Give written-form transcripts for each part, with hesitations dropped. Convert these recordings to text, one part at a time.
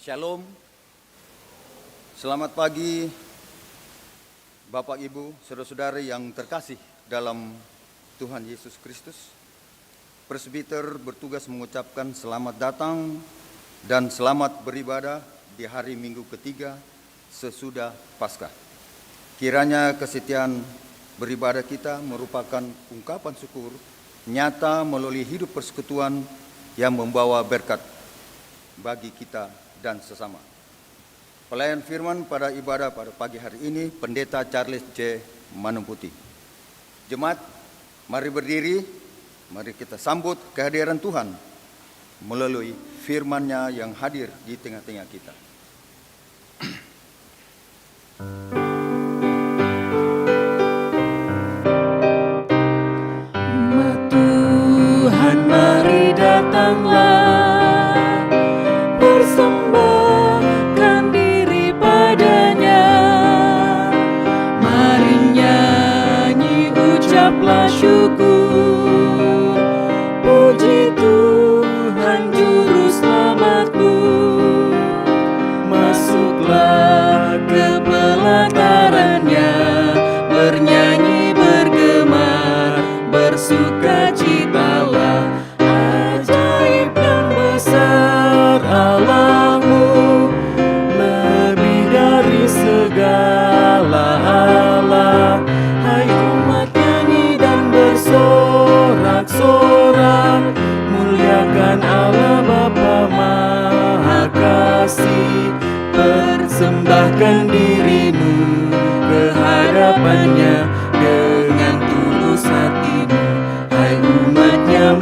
Shalom, selamat pagi Bapak Ibu, saudara-saudari yang terkasih dalam Tuhan Yesus Kristus. Presbiter bertugas mengucapkan selamat datang dan selamat beribadah di hari Minggu ketiga sesudah Paskah. Kiranya kesetiaan beribadah kita merupakan ungkapan syukur nyata melalui hidup persekutuan yang membawa berkat bagi kita dan sesama. Pelayan firman pada ibadah pada pagi hari ini, Pendeta Charles J. Manumputi. Jemaat, mari berdiri, mari kita sambut kehadiran Tuhan melalui firman-Nya yang hadir di tengah-tengah kita. Tuhan, mari datanglah. Persembahkan diri padanya. Mari nyanyi, ucaplah syukur. Puji Tuhan Juru Selamatku. Masuklah ke pelataran-Nya, bernyanyi, bergemar, bersukacitalah. Ajaib dan besar Allahmu, lebih dari segala Allah. Hai umat, nyanyi dan bersorak-sorak, muliakan Allah Bapa Maha Kasih. Persembahkan dirimu ke hadapan-Nya dengan tulus hatimu. Hai umat-Nya,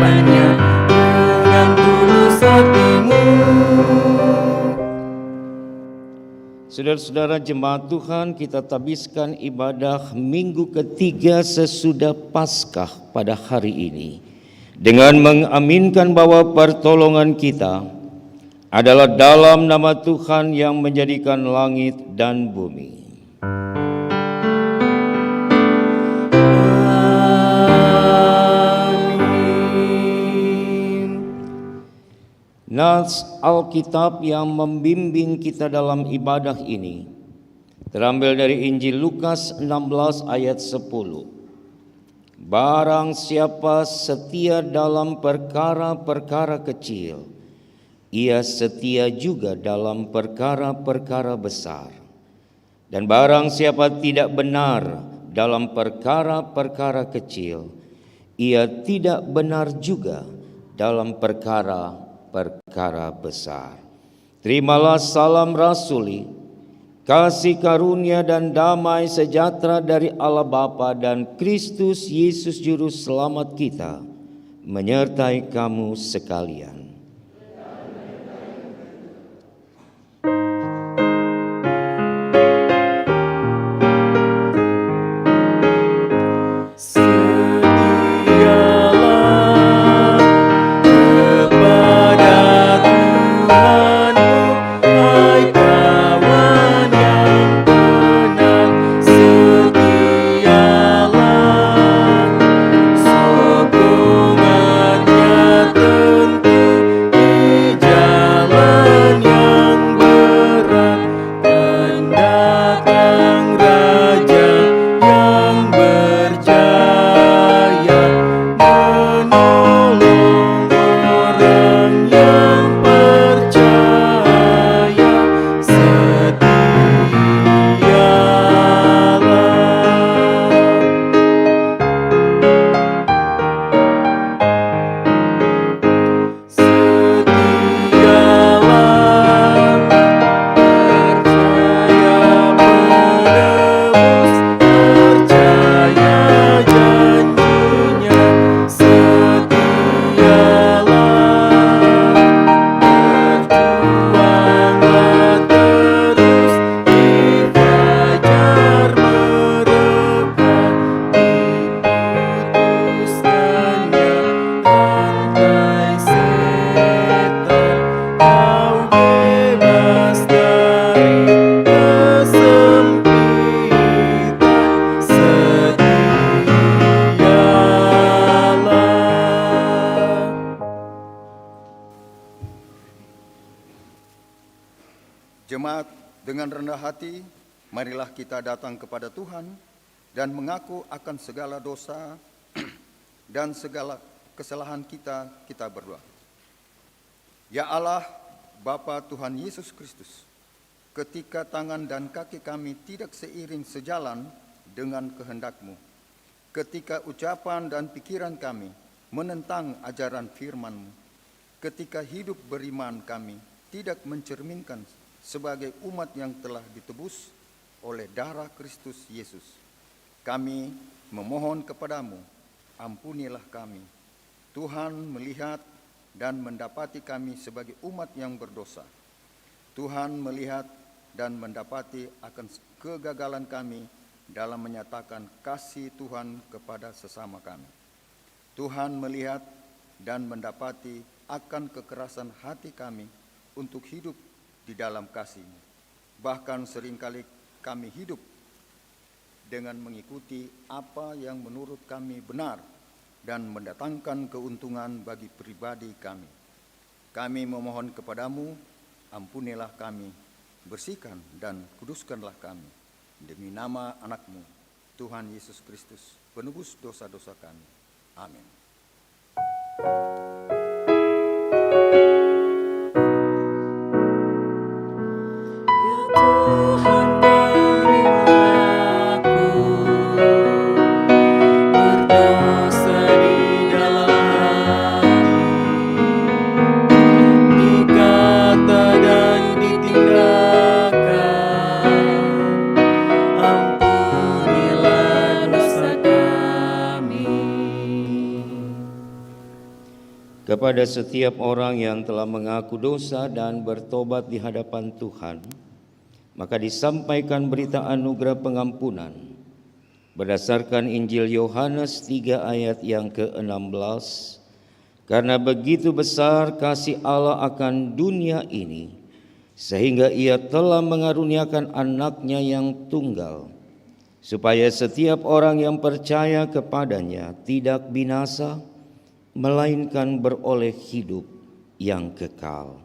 hadapannya dengan tulus hatimu. Saudara-saudara jemaat Tuhan, kita tabiskan ibadah minggu ketiga sesudah Paskah pada hari ini dengan mengaminkan bahwa pertolongan kita adalah dalam nama Tuhan yang menjadikan langit dan bumi. Nas Alkitab yang membimbing kita dalam ibadah ini terambil dari Injil Lukas 16 ayat 10. Barang siapa setia dalam perkara-perkara kecil, ia setia juga dalam perkara-perkara besar. Dan barang siapa tidak benar dalam perkara-perkara kecil, ia tidak benar juga dalam perkara besar. Terimalah salam rasuli, kasih karunia dan damai sejahtera dari Allah Bapa dan Kristus Yesus Juru Selamat kita menyertai kamu sekalian. Jemaat, dengan rendah hati, marilah kita datang kepada Tuhan dan mengaku akan segala dosa dan segala kesalahan kita berdoa. Ya Allah, Bapa Tuhan Yesus Kristus, ketika tangan dan kaki kami tidak seiring sejalan dengan kehendak-Mu, ketika ucapan dan pikiran kami menentang ajaran firman-Mu, ketika hidup beriman kami tidak mencerminkan sebagai umat yang telah ditebus oleh darah Kristus Yesus, kami memohon kepadamu, ampunilah kami. Tuhan melihat dan mendapati kami sebagai umat yang berdosa. Tuhan melihat dan mendapati akan kegagalan kami dalam menyatakan kasih Tuhan kepada sesama kami. Tuhan melihat dan mendapati akan kekerasan hati kami untuk hidup di dalam kasih-Mu. Bahkan seringkali kami hidup dengan mengikuti apa yang menurut kami benar dan mendatangkan keuntungan bagi pribadi kami. Kami memohon kepadamu, ampunilah kami, bersihkan dan kuduskanlah kami. Demi nama anak-Mu, Tuhan Yesus Kristus, penebus dosa-dosa kami. Amin. kepada setiap orang yang telah mengaku dosa dan bertobat di hadapan Tuhan, maka disampaikan berita anugerah pengampunan berdasarkan Injil Yohanes 3 ayat yang ke-16. Karena begitu besar kasih Allah akan dunia ini, sehingga Ia telah mengaruniakan anaknya yang tunggal, supaya setiap orang yang percaya kepadanya tidak binasa, melainkan beroleh hidup yang kekal.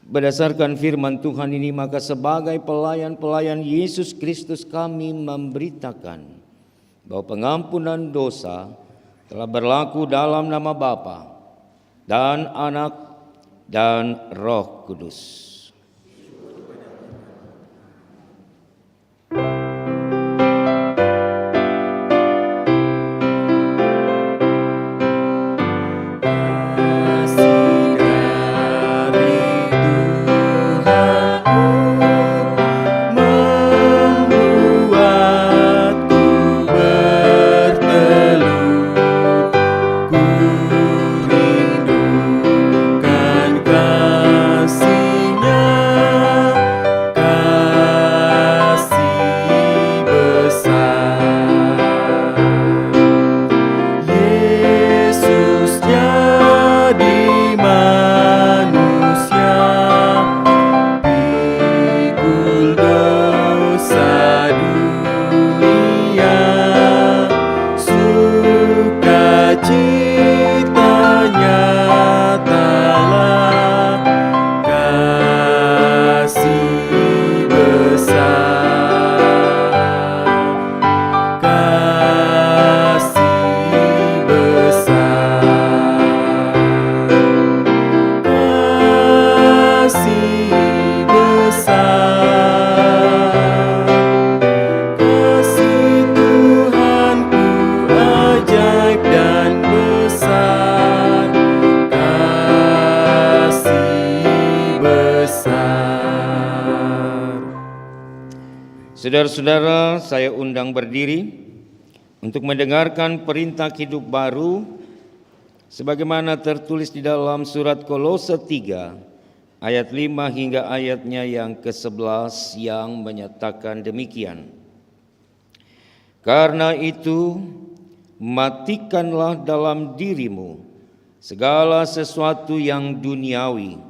Berdasarkan firman Tuhan ini, maka sebagai pelayan-pelayan Yesus Kristus kami memberitakan bahwa pengampunan dosa telah berlaku dalam nama Bapa dan Anak dan Roh Kudus. Saudara-saudara, saya undang berdiri untuk mendengarkan perintah hidup baru sebagaimana tertulis di dalam surat Kolose 3 ayat 5 hingga ayatnya yang ke-11 yang menyatakan demikian. Karena itu, matikanlah dalam dirimu segala sesuatu yang duniawi,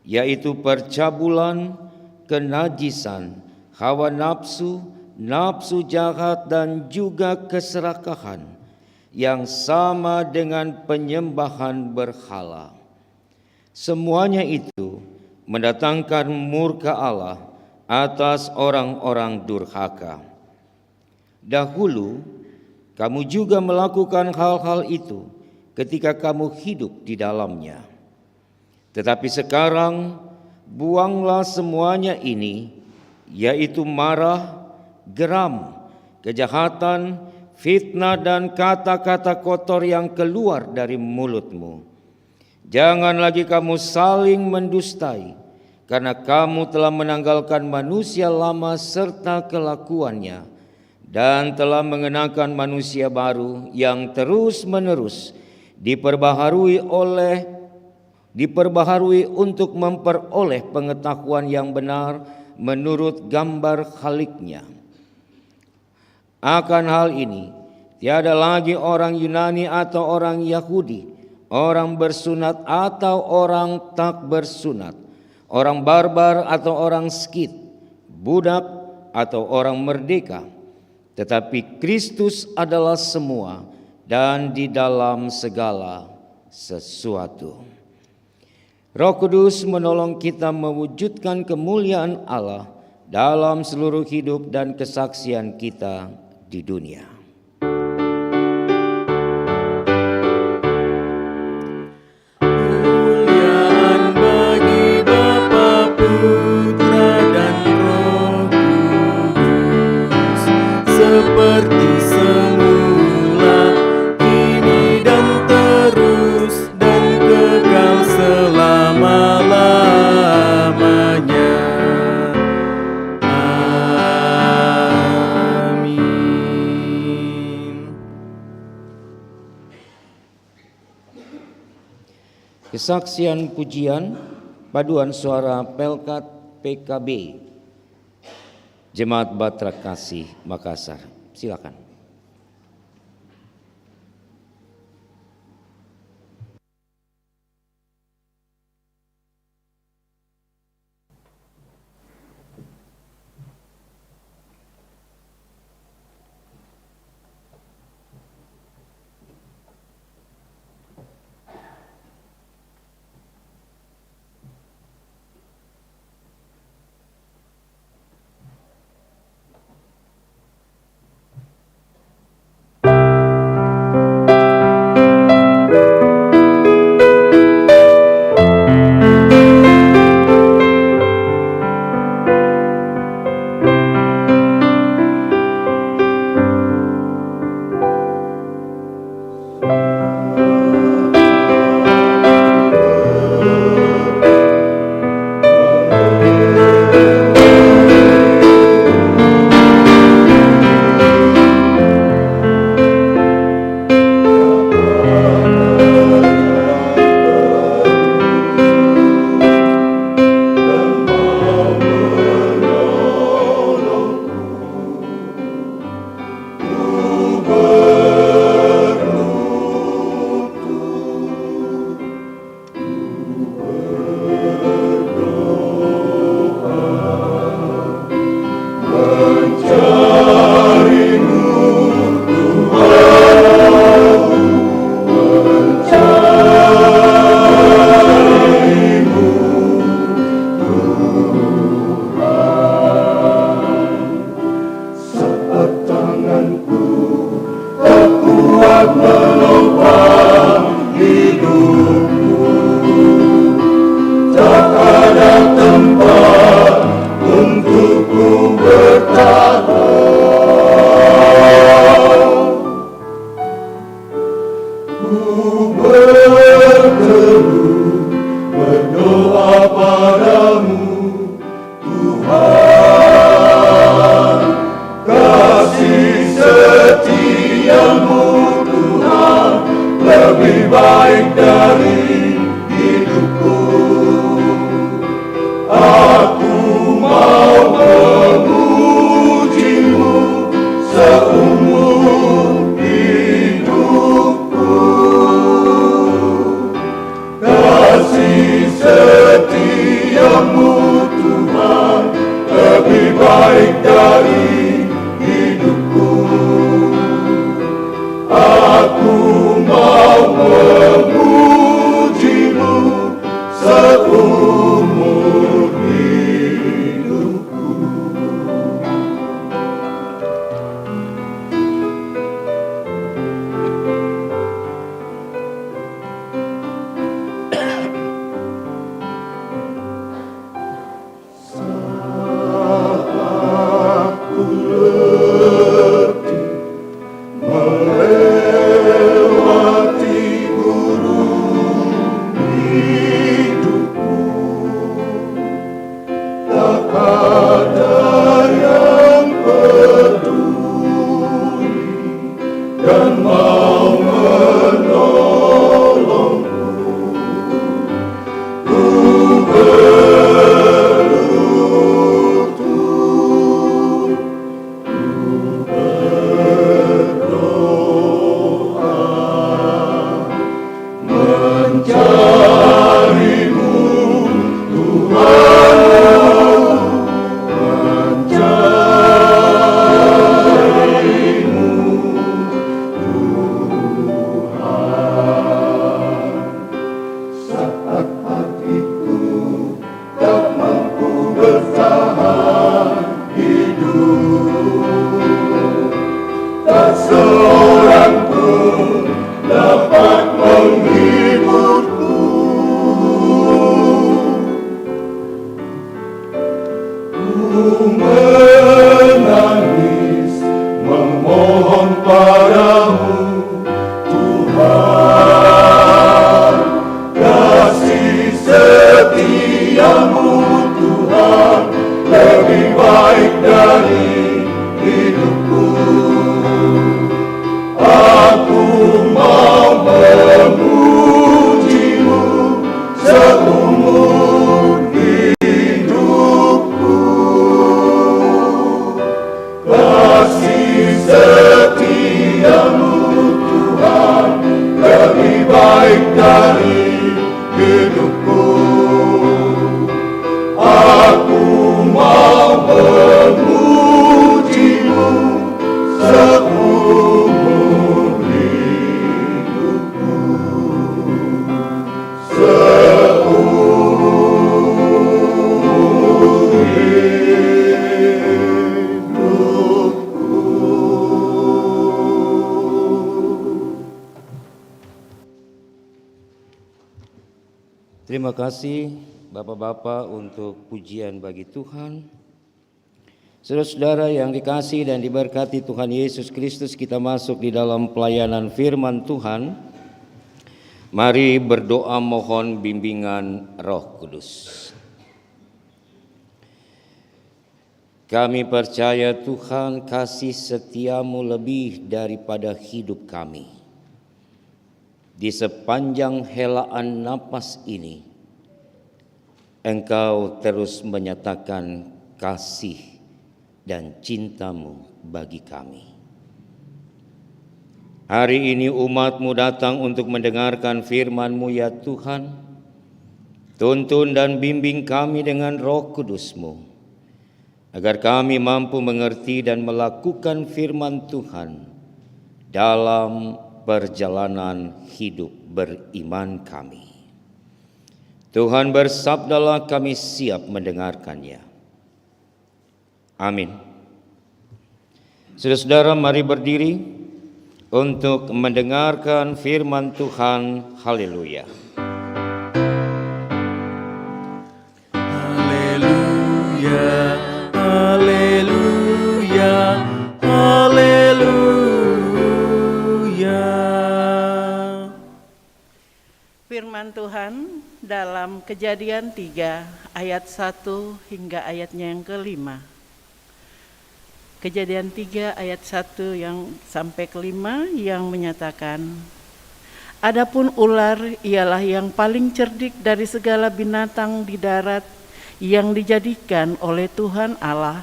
yaitu percabulan, kenajisan, hawa nafsu, nafsu jahat, dan juga keserakahan yang sama dengan penyembahan berhala. Semuanya itu mendatangkan murka Allah atas orang-orang durhaka. Dahulu kamu juga melakukan hal-hal itu ketika kamu hidup di dalamnya. Tetapi sekarang buanglah semuanya ini, yaitu marah, geram, kejahatan, fitnah, dan kata-kata kotor yang keluar dari mulutmu. Jangan lagi kamu saling mendustai, karena kamu telah menanggalkan manusia lama serta kelakuannya, dan telah mengenakan manusia baru yang terus-menerus diperbaharui untuk memperoleh pengetahuan yang benar menurut gambar Khaliknya. Akan hal ini, tiada lagi orang Yunani atau orang Yahudi, orang bersunat atau orang tak bersunat, orang barbar atau orang Skit, budak atau orang merdeka, tetapi Kristus adalah semua dan di dalam segala sesuatu. Roh Kudus menolong kita mewujudkan kemuliaan Allah dalam seluruh hidup dan kesaksian kita di dunia. Kemuliaan bagi Bapa, Putra, dan Roh Kudus, seperti semula, kini dan terus, dan kekal selama-lamanya. Amin. Kesaksian pujian paduan suara Pelkat PKB Jemaat Batra Kasih Makassar. Silakan. Seorang pun dapat menghiburku. Terima kasih Bapak-Bapak untuk pujian bagi Tuhan. Saudara-saudara yang dikasihi dan diberkati Tuhan Yesus Kristus, kita masuk di dalam pelayanan firman Tuhan. Mari berdoa mohon bimbingan Roh Kudus. Kami percaya Tuhan, kasih setiamu lebih daripada hidup kami. Di sepanjang helaan napas ini, Engkau terus menyatakan kasih dan cintamu bagi kami. Hari ini umat-Mu datang untuk mendengarkan firman-Mu ya Tuhan. Tuntun dan bimbing kami dengan Roh Kudus-Mu, agar kami mampu mengerti dan melakukan firman Tuhan dalam perjalanan hidup beriman kami. Tuhan bersabdalah, kami siap mendengarkannya. Amin. Saudara-saudara, mari berdiri untuk mendengarkan firman Tuhan. Haleluya. Haleluya, haleluya, haleluya. Firman Tuhan dalam Kejadian 3 ayat 1 hingga ayatnya yang kelima. Kejadian 3 ayat 1 yang sampai kelima yang menyatakan, adapun ular ialah yang paling cerdik dari segala binatang di darat yang dijadikan oleh Tuhan Allah.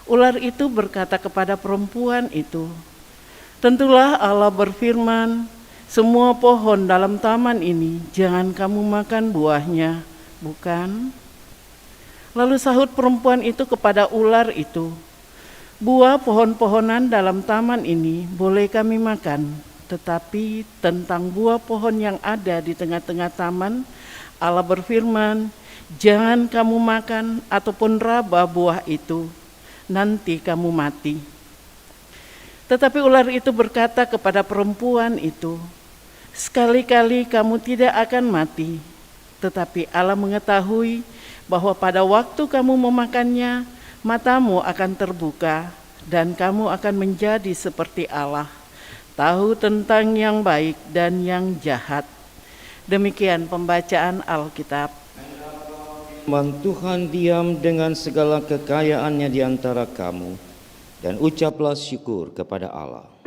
Ular itu berkata kepada perempuan itu, tentulah Allah berfirman, semua pohon dalam taman ini jangan kamu makan buahnya, bukan? Lalu sahut perempuan itu kepada ular itu, buah pohon-pohonan dalam taman ini boleh kami makan, tetapi tentang buah pohon yang ada di tengah-tengah taman, Allah berfirman, jangan kamu makan ataupun raba buah itu, nanti kamu mati. Tetapi ular itu berkata kepada perempuan itu, sekali-kali kamu tidak akan mati, tetapi Allah mengetahui bahwa pada waktu kamu memakannya, matamu akan terbuka dan kamu akan menjadi seperti Allah, tahu tentang yang baik dan yang jahat. Demikian pembacaan Alkitab. Firman Tuhan diam dengan segala kekayaannya di antara kamu, dan ucaplah syukur kepada Allah.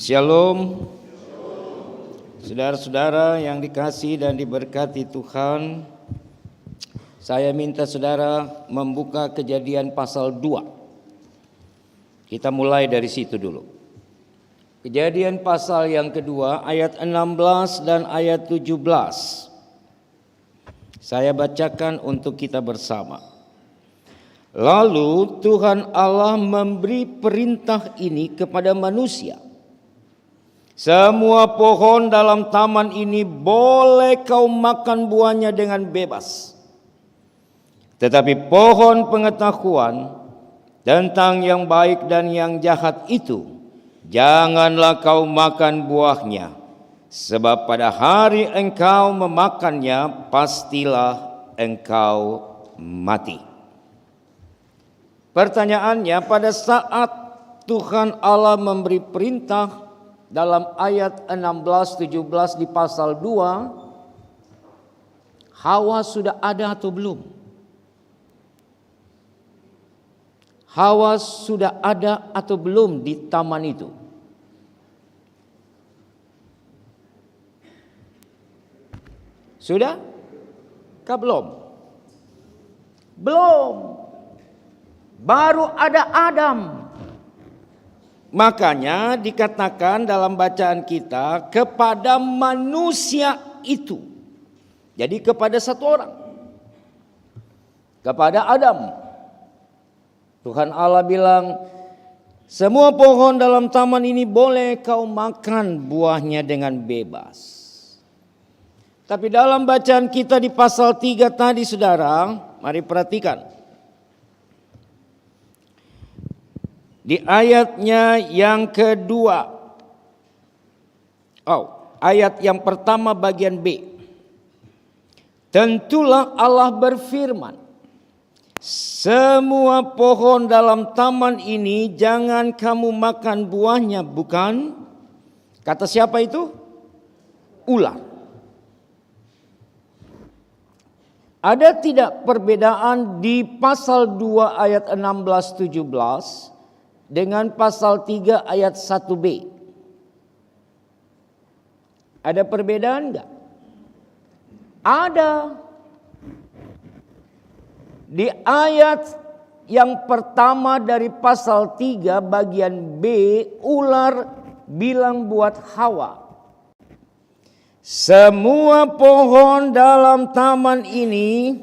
Shalom, saudara-saudara yang dikasihi dan diberkati Tuhan. Saya minta saudara membuka Kejadian pasal 2. Kita mulai dari situ dulu. Kejadian pasal yang kedua ayat 16 dan ayat 17. Saya bacakan untuk kita bersama. Lalu Tuhan Allah memberi perintah ini kepada manusia. Semua pohon dalam taman ini boleh kau makan buahnya dengan bebas. Tetapi pohon pengetahuan tentang yang baik dan yang jahat itu, janganlah kau makan buahnya. Sebab pada hari engkau memakannya, pastilah engkau mati. Pertanyaannya, pada saat Tuhan Allah memberi perintah dalam ayat 16-17 di pasal 2, Hawa sudah ada atau belum? Hawa sudah ada atau belum di taman itu? Sudah? Kah belum? Belum. Baru ada Adam. Makanya dikatakan dalam bacaan kita kepada manusia itu. Jadi kepada satu orang. Kepada Adam. Tuhan Allah bilang, semua pohon dalam taman ini boleh kau makan buahnya dengan bebas. Tapi dalam bacaan kita di pasal 3 tadi saudara, mari perhatikan. Di ayatnya yang kedua. Ayat yang pertama bagian B. Tentulah Allah berfirman, semua pohon dalam taman ini jangan kamu makan buahnya, bukan? Kata siapa itu? Ular. Ada tidak perbedaan di pasal 2 ayat 16-17 dengan pasal 3 ayat 1b? Ada perbedaan enggak? Ada. Di ayat yang pertama dari pasal 3 bagian B, ular bilang buat Hawa, semua pohon dalam taman ini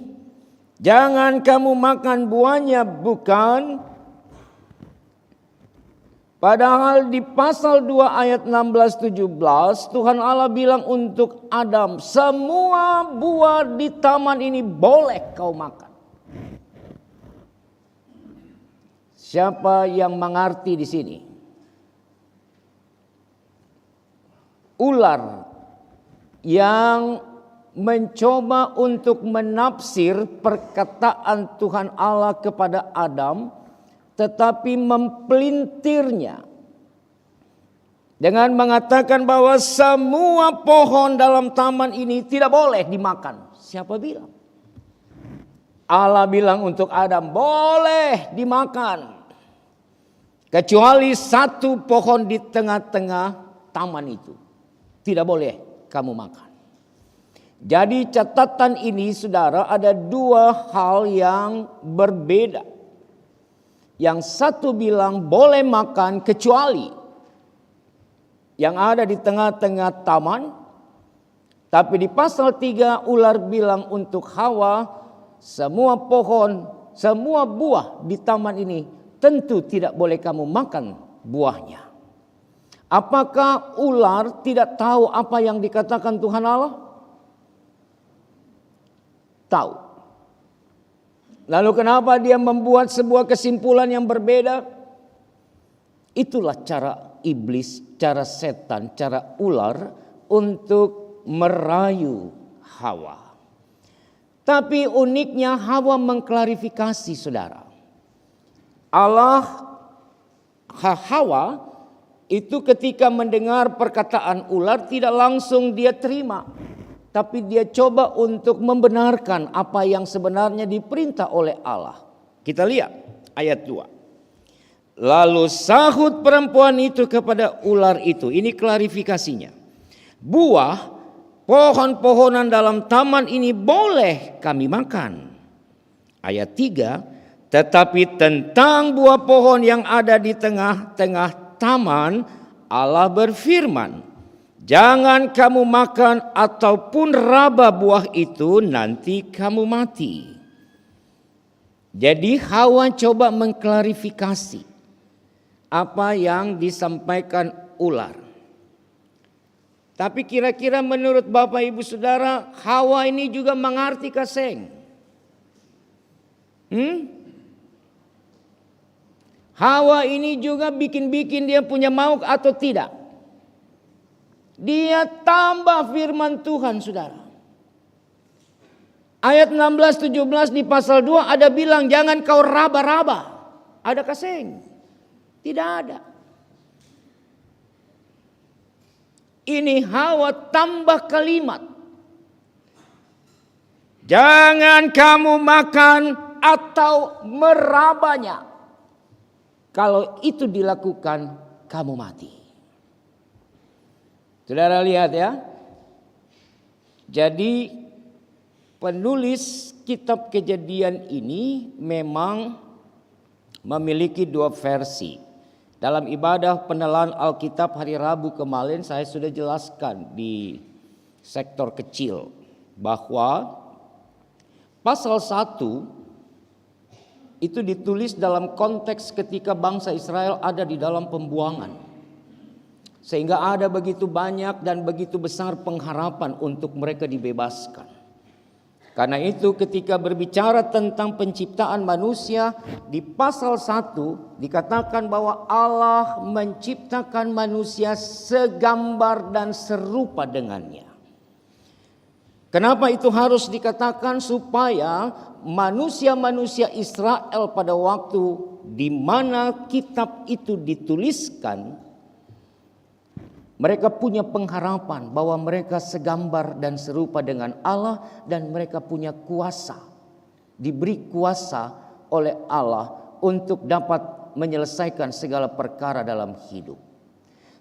jangan kamu makan buahnya, bukan? Padahal di pasal 2 ayat 16-17 Tuhan Allah bilang untuk Adam, semua buah di taman ini boleh kau makan. Siapa yang mengerti di sini? Ular yang mencoba untuk menafsir perkataan Tuhan Allah kepada Adam, tetapi mempelintirnya dengan mengatakan bahwa semua pohon dalam taman ini tidak boleh dimakan. Siapa bilang? Allah bilang untuk Adam, boleh dimakan. Kecuali satu pohon di tengah-tengah taman itu. Tidak boleh kamu makan. Jadi catatan ini saudara, ada dua hal yang berbeda. Yang satu bilang boleh makan kecuali yang ada di tengah-tengah taman. Tapi di pasal 3 ular bilang untuk Hawa, semua pohon, semua buah di taman ini tentu tidak boleh kamu makan buahnya. Apakah ular tidak tahu apa yang dikatakan Tuhan Allah? Tahu. Lalu kenapa dia membuat sebuah kesimpulan yang berbeda? Itulah cara iblis, cara setan, cara ular untuk merayu Hawa. Tapi uniknya Hawa mengklarifikasi saudara. Hawa itu ketika mendengar perkataan ular tidak langsung dia terima. Tapi dia coba untuk membenarkan apa yang sebenarnya diperintah oleh Allah. Kita lihat ayat 2. Lalu sahut perempuan itu kepada ular itu. Ini klarifikasinya. Buah pohon-pohonan dalam taman ini boleh kami makan. Ayat 3. Tetapi tentang buah pohon yang ada di tengah-tengah taman, Allah berfirman, jangan kamu makan ataupun raba buah itu, nanti kamu mati. Jadi Hawa coba mengklarifikasi apa yang disampaikan ular. Tapi kira-kira menurut Bapak Ibu Saudara, Hawa ini juga mengerti kaseng. Hawa ini juga bikin-bikin dia punya mauk atau tidak? Dia tambah firman Tuhan saudara. Ayat 16-17 di pasal 2 ada bilang jangan kau raba-raba. Adakah seng? Tidak ada. Ini Hawa tambah kalimat. Jangan kamu makan atau merabanya. Kalau itu dilakukan, kamu mati. Saudara lihat ya. Jadi penulis kitab Kejadian ini memang memiliki dua versi. Dalam ibadah penelan Alkitab hari Rabu kemarin saya sudah jelaskan di sektor kecil bahwa pasal 1 itu ditulis dalam konteks ketika bangsa Israel ada di dalam pembuangan. Sehingga ada begitu banyak dan begitu besar pengharapan untuk mereka dibebaskan. Karena itu ketika berbicara tentang penciptaan manusia di pasal 1 dikatakan bahwa Allah menciptakan manusia segambar dan serupa dengannya. Kenapa itu harus dikatakan? Supaya manusia-manusia Israel pada waktu di mana kitab itu dituliskan, mereka punya pengharapan bahwa mereka segambar dan serupa dengan Allah dan mereka punya kuasa, diberi kuasa oleh Allah untuk dapat menyelesaikan segala perkara dalam hidup.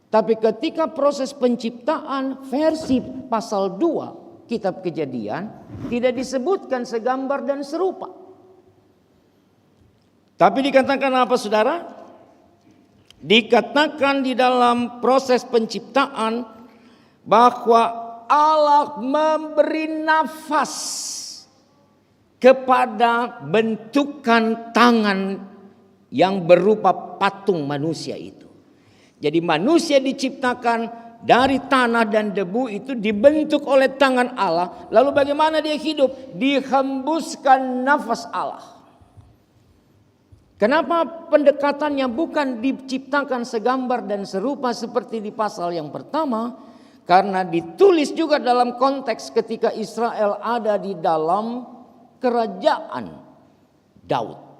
Tapi ketika proses penciptaan versi pasal 2 kitab Kejadian tidak disebutkan segambar dan serupa. Tapi dikatakan apa saudara? Dikatakan di dalam proses penciptaan bahwa Allah memberi nafas kepada bentukan tangan yang berupa patung manusia itu. Jadi manusia diciptakan dari tanah dan debu itu dibentuk oleh tangan Allah. Lalu bagaimana dia hidup? Dihembuskan nafas Allah. Kenapa pendekatannya bukan diciptakan segambar dan serupa seperti di pasal yang pertama? Karena ditulis juga dalam konteks ketika Israel ada di dalam kerajaan Daud.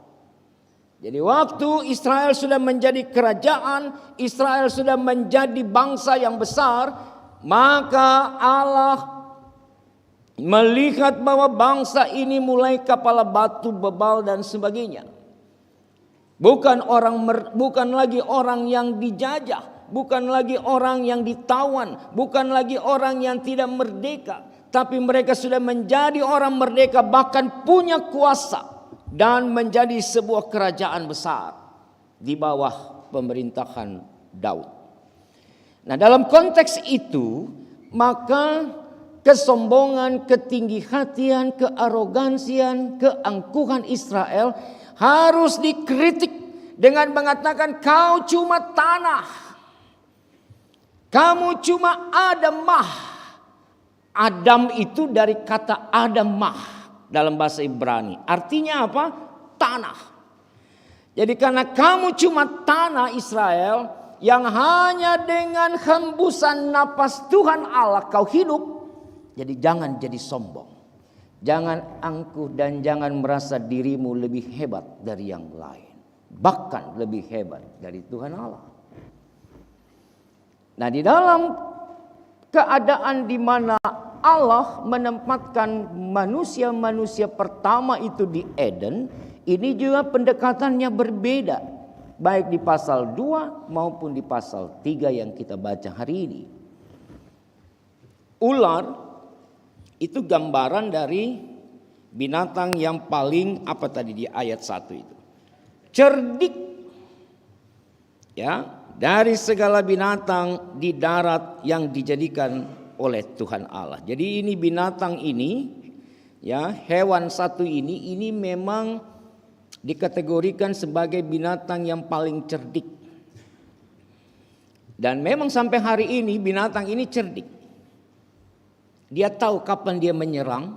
Jadi waktu Israel sudah menjadi kerajaan, Israel sudah menjadi bangsa yang besar, maka Allah melihat bahwa bangsa ini mulai kepala batu, bebal dan sebagainya. Bukan lagi orang yang dijajah, bukan lagi orang yang ditawan, bukan lagi orang yang tidak merdeka, tapi mereka sudah menjadi orang merdeka, bahkan punya kuasa dan menjadi sebuah kerajaan besar di bawah pemerintahan Daud. Nah, dalam konteks itu, maka kesombongan, ketinggi-hatian, kearogansian, keangkuhan Israel harus dikritik dengan mengatakan kau cuma tanah. Kamu cuma adamah. Adam itu dari kata adamah dalam bahasa Ibrani. Artinya apa? Tanah. Jadi karena kamu cuma tanah Israel yang hanya dengan hembusan napas Tuhan Allah kau hidup. Jadi jangan jadi sombong. Jangan angkuh dan jangan merasa dirimu lebih hebat dari yang lain. Bahkan lebih hebat dari Tuhan Allah. Nah, di dalam keadaan di mana Allah menempatkan manusia-manusia pertama itu di Eden, ini juga pendekatannya berbeda. Baik di pasal 2 maupun di pasal 3 yang kita baca hari ini. Ular itu gambaran dari binatang yang paling apa tadi di ayat 1 itu. Cerdik. Ya, dari segala binatang di darat yang dijadikan oleh Tuhan Allah. Jadi ini binatang ini, ya, hewan satu ini memang dikategorikan sebagai binatang yang paling cerdik. Dan memang sampai hari ini binatang ini cerdik. Dia tahu kapan dia menyerang,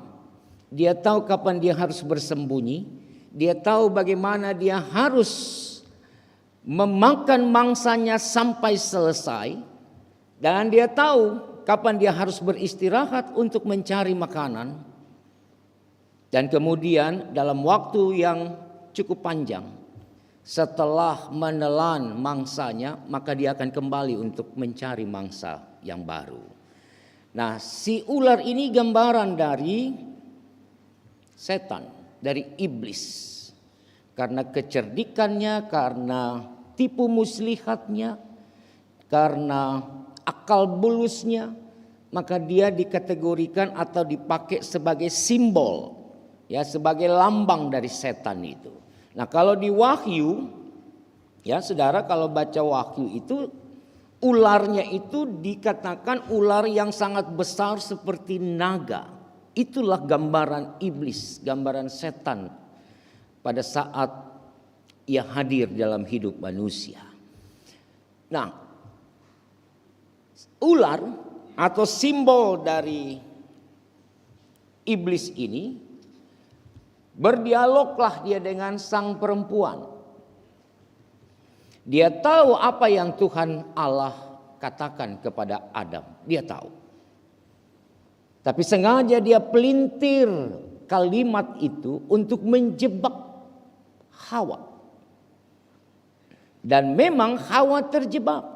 dia tahu kapan dia harus bersembunyi, dia tahu bagaimana dia harus memakan mangsanya sampai selesai, dan dia tahu kapan dia harus beristirahat untuk mencari makanan. Dan kemudian dalam waktu yang cukup panjang, setelah menelan mangsanya, maka dia akan kembali untuk mencari mangsa yang baru. Nah, si ular ini gambaran dari setan, dari iblis. Karena kecerdikannya, karena tipu muslihatnya, karena akal bulusnya, maka dia dikategorikan atau dipakai sebagai simbol, ya, sebagai lambang dari setan itu. Nah, kalau di Wahyu, ya saudara, kalau baca Wahyu itu ularnya itu dikatakan ular yang sangat besar seperti naga. Itulah gambaran iblis, gambaran setan pada saat ia hadir dalam hidup manusia. Nah, ular atau simbol dari iblis ini, berdialoglah dia dengan sang perempuan. Dia tahu apa yang Tuhan Allah katakan kepada Adam. Dia tahu. Tapi sengaja dia pelintir kalimat itu untuk menjebak Hawa. Dan memang Hawa terjebak.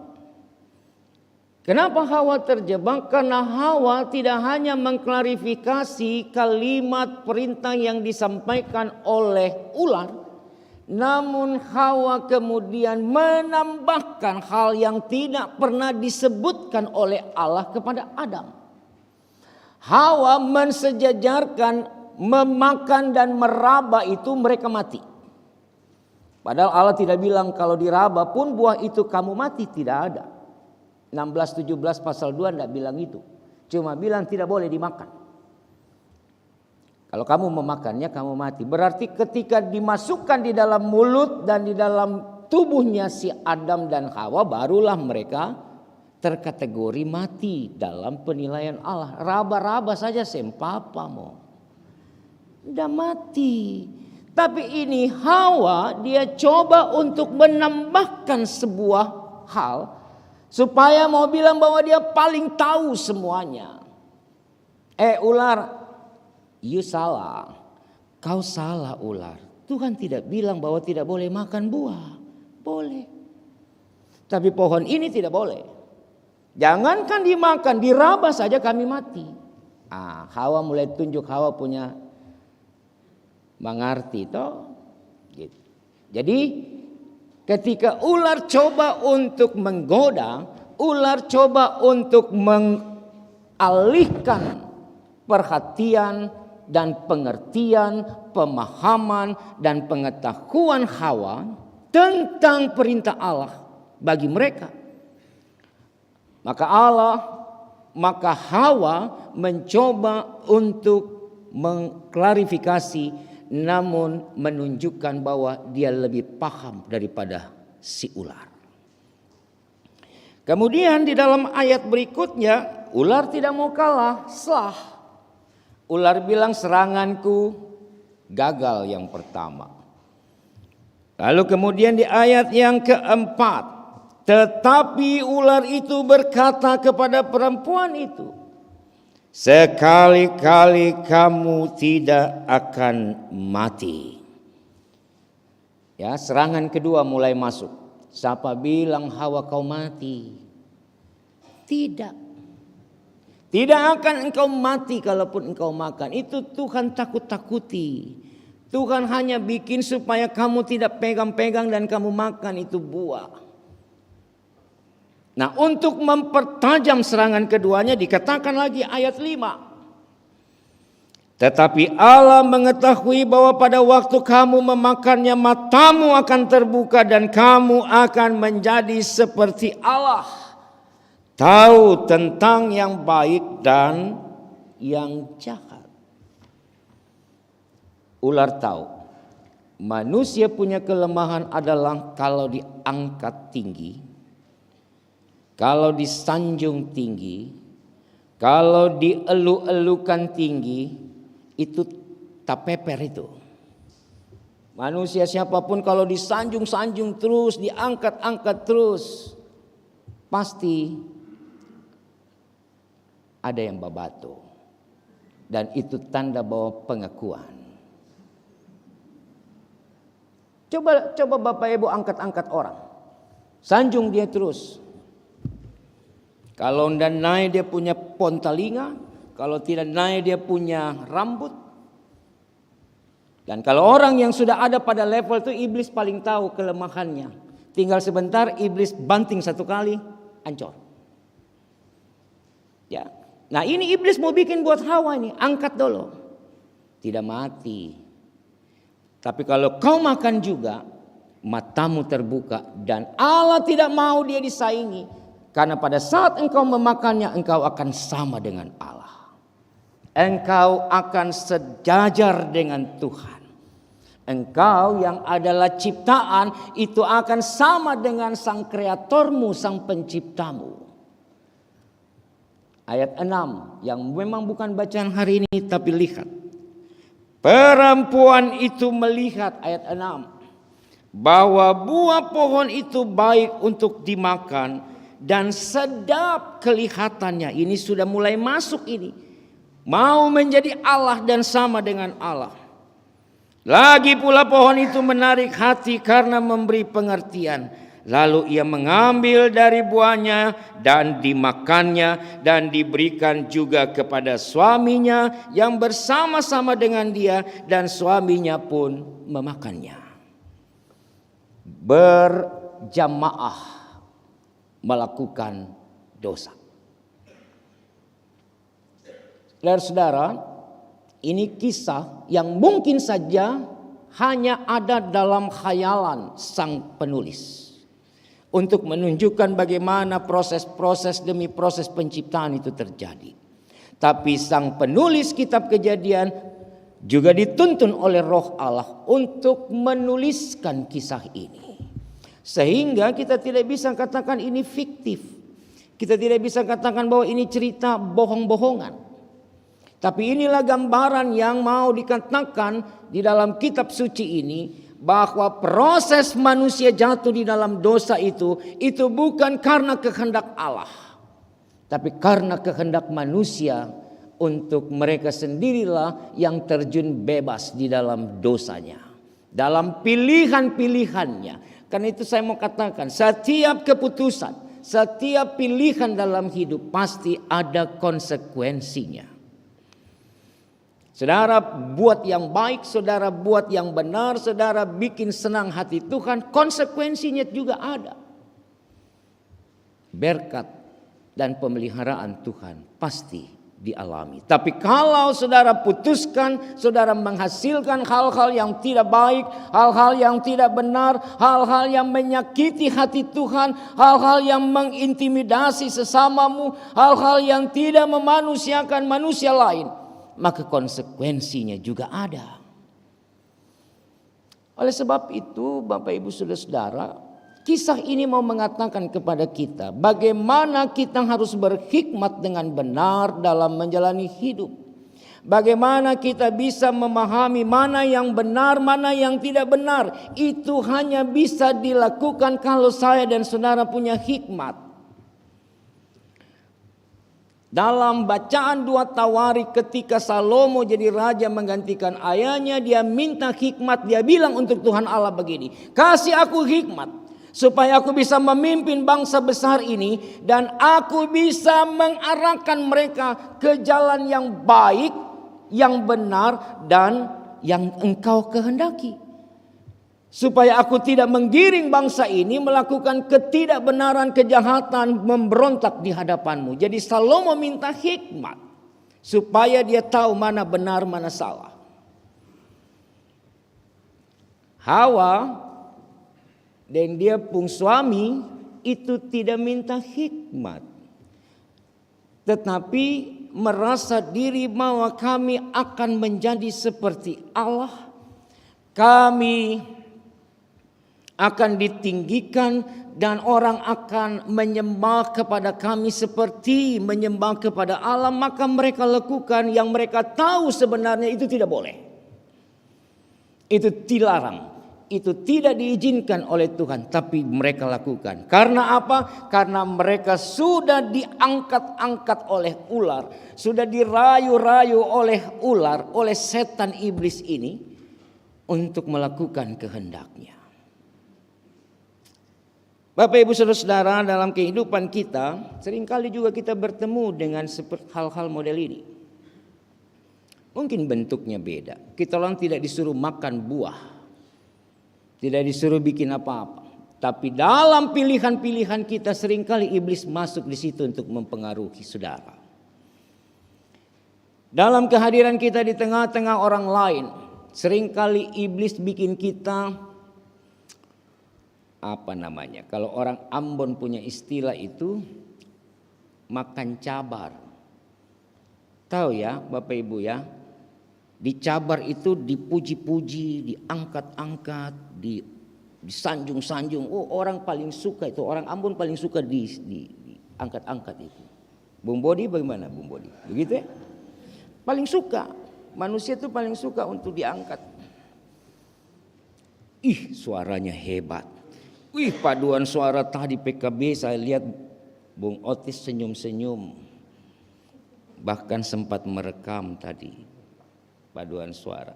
Kenapa Hawa terjebak? Karena Hawa tidak hanya mengklarifikasi kalimat perintah yang disampaikan oleh ular, namun Hawa kemudian menambahkan hal yang tidak pernah disebutkan oleh Allah kepada Adam. Hawa mensejajarkan memakan dan meraba itu mereka mati. Padahal Allah tidak bilang kalau diraba pun buah itu kamu mati, tidak ada. 16-17 pasal 2 tidak bilang itu. Cuma bilang tidak boleh dimakan. Kalau kamu memakannya kamu mati. Berarti ketika dimasukkan di dalam mulut dan di dalam tubuhnya si Adam dan Hawa, barulah mereka terkategori mati dalam penilaian Allah. Raba-raba saja sempapa mau. Udah mati. Tapi ini Hawa dia coba untuk menambahkan sebuah hal supaya mau bilang bahwa dia paling tahu semuanya. Ular, you salah. Kau salah ular. Tuhan tidak bilang bahwa tidak boleh makan buah. Boleh. Tapi pohon ini tidak boleh. Jangankan dimakan, diraba saja kami mati. Hawa mulai tunjuk Hawa punya mengerti toh. Gitu. Jadi ketika ular coba untuk menggoda, ular coba untuk mengalihkan perhatian dan pengertian, pemahaman dan pengetahuan Hawa tentang perintah Allah bagi mereka. Maka Hawa mencoba untuk mengklarifikasi, namun menunjukkan bahwa dia lebih paham daripada si ular. Kemudian di dalam ayat berikutnya, ular tidak mau kalah, slah. Ular bilang seranganku gagal yang pertama. Lalu kemudian di ayat yang keempat, tetapi ular itu berkata kepada perempuan itu, sekali-kali kamu tidak akan mati. Ya, serangan kedua mulai masuk. Siapa bilang Hawa kau mati? Tidak. Tidak akan engkau mati kalaupun engkau makan. Itu Tuhan takut-takuti. Tuhan hanya bikin supaya kamu tidak pegang-pegang dan kamu makan itu buah. Nah, untuk mempertajam serangan keduanya dikatakan lagi ayat 5. Tetapi Allah mengetahui bahwa pada waktu kamu memakannya matamu akan terbuka dan kamu akan menjadi seperti Allah. Tahu tentang yang baik dan yang jahat. Ular tahu. Manusia punya kelemahan adalah kalau diangkat tinggi, kalau disanjung tinggi, kalau dielu-elukan tinggi, itu tapeper itu. Manusia siapapun kalau disanjung-sanjung terus, diangkat-angkat terus, pasti ada yang babato. Dan itu tanda bahwa pengakuan. Coba Bapak Ibu angkat-angkat orang. Sanjung dia terus. Kalau tidak naik dia punya pontalinga, kalau tidak naik dia punya rambut. Dan kalau orang yang sudah ada pada level itu, iblis paling tahu kelemahannya. Tinggal sebentar iblis banting satu kali, hancur. Ya. Nah ini iblis mau bikin buat Hawa ini, angkat dulu. Tidak mati. Tapi kalau kau makan juga, matamu terbuka dan Allah tidak mau dia disaingi. Karena pada saat engkau memakannya, engkau akan sama dengan Allah. Engkau akan sejajar dengan Tuhan. Engkau yang adalah ciptaan itu akan sama dengan sang kreatormu, sang penciptamu. Ayat 6 yang memang bukan bacaan hari ini, tapi lihat. Perempuan itu melihat, ayat 6, bahwa buah pohon itu baik untuk dimakan dan sedap kelihatannya. Ini sudah mulai masuk ini. Mau menjadi Allah dan sama dengan Allah. Lagi pula pohon itu menarik hati karena memberi pengertian. Lalu ia mengambil dari buahnya dan dimakannya dan diberikan juga kepada suaminya yang bersama-sama dengan dia, dan suaminya pun memakannya. Berjamaah melakukan dosa. Saudara-saudara, ini kisah yang mungkin saja hanya ada dalam khayalan sang penulis untuk menunjukkan bagaimana proses-proses demi proses penciptaan itu terjadi. Tapi sang penulis kitab Kejadian juga dituntun oleh Roh Allah untuk menuliskan kisah ini. Sehingga kita tidak bisa katakan ini fiktif. Kita tidak bisa katakan bahwa ini cerita bohong-bohongan. Tapi inilah gambaran yang mau dikatakan di dalam kitab suci ini, bahwa proses manusia jatuh di dalam dosa itu bukan karena kehendak Allah, tapi karena kehendak manusia untuk mereka sendirilah yang terjun bebas di dalam dosanya, dalam pilihan-pilihannya. Karena itu saya mau katakan, setiap keputusan, setiap pilihan dalam hidup pasti ada konsekuensinya. Saudara buat yang baik, saudara buat yang benar, saudara bikin senang hati Tuhan, konsekuensinya juga ada. Berkat dan pemeliharaan Tuhan pasti dialami. Tapi kalau saudara putuskan, saudara menghasilkan hal-hal yang tidak baik, hal-hal yang tidak benar, hal-hal yang menyakiti hati Tuhan, hal-hal yang mengintimidasi sesamamu, hal-hal yang tidak memanusiakan manusia lain, maka konsekuensinya juga ada. Oleh sebab itu, Bapak Ibu Saudara-saudara, kisah ini mau mengatakan kepada kita bagaimana kita harus berhikmat dengan benar dalam menjalani hidup. Bagaimana kita bisa memahami mana yang benar, mana yang tidak benar. Itu hanya bisa dilakukan kalau saya dan saudara punya hikmat. Dalam bacaan 2 Tawarik ketika Salomo jadi raja menggantikan ayahnya, dia minta hikmat. Dia bilang untuk Tuhan Allah begini, kasih aku hikmat supaya aku bisa memimpin bangsa besar ini dan aku bisa mengarahkan mereka ke jalan yang baik, yang benar dan yang Engkau kehendaki. Supaya aku tidak menggiring bangsa ini melakukan ketidakbenaran, kejahatan, memberontak di hadapanmu. Jadi Salomo minta hikmat supaya dia tahu mana benar, mana salah. Hawa dan dia pun suami itu tidak minta hikmat, tetapi merasa diri bahwa kami akan menjadi seperti Allah. Kami akan ditinggikan dan orang akan menyembah kepada kami seperti menyembah kepada Allah. Maka mereka lakukan yang mereka tahu sebenarnya itu tidak boleh. Itu dilarang. Itu tidak diizinkan oleh Tuhan, tapi mereka lakukan. Karena apa? Karena mereka sudah diangkat-angkat oleh ular, sudah dirayu-rayu oleh ular, oleh setan iblis ini untuk melakukan kehendaknya. Bapak Ibu Saudara-saudara, dalam kehidupan kita seringkali juga kita bertemu dengan hal-hal model ini. Mungkin bentuknya beda. Kita orang tidak disuruh makan buah, tidak disuruh bikin apa-apa. Tapi dalam pilihan-pilihan kita seringkali iblis masuk di situ untuk mempengaruhi saudara. Dalam kehadiran kita di tengah-tengah orang lain, seringkali iblis bikin kita kalau orang Ambon punya istilah itu makan cabar. Tahu ya Bapak Ibu ya, di cabar itu dipuji-puji, diangkat-angkat, disanjung-sanjung. Oh, orang paling suka itu, orang Ambon paling suka diangkat-angkat itu. Bung Bodi bagaimana Bung Bodi? Begitu ya? Paling suka, manusia itu paling suka untuk diangkat. Suaranya hebat. Paduan suara tadi PKB, saya lihat Bung Otis senyum-senyum. Bahkan sempat merekam tadi paduan suara.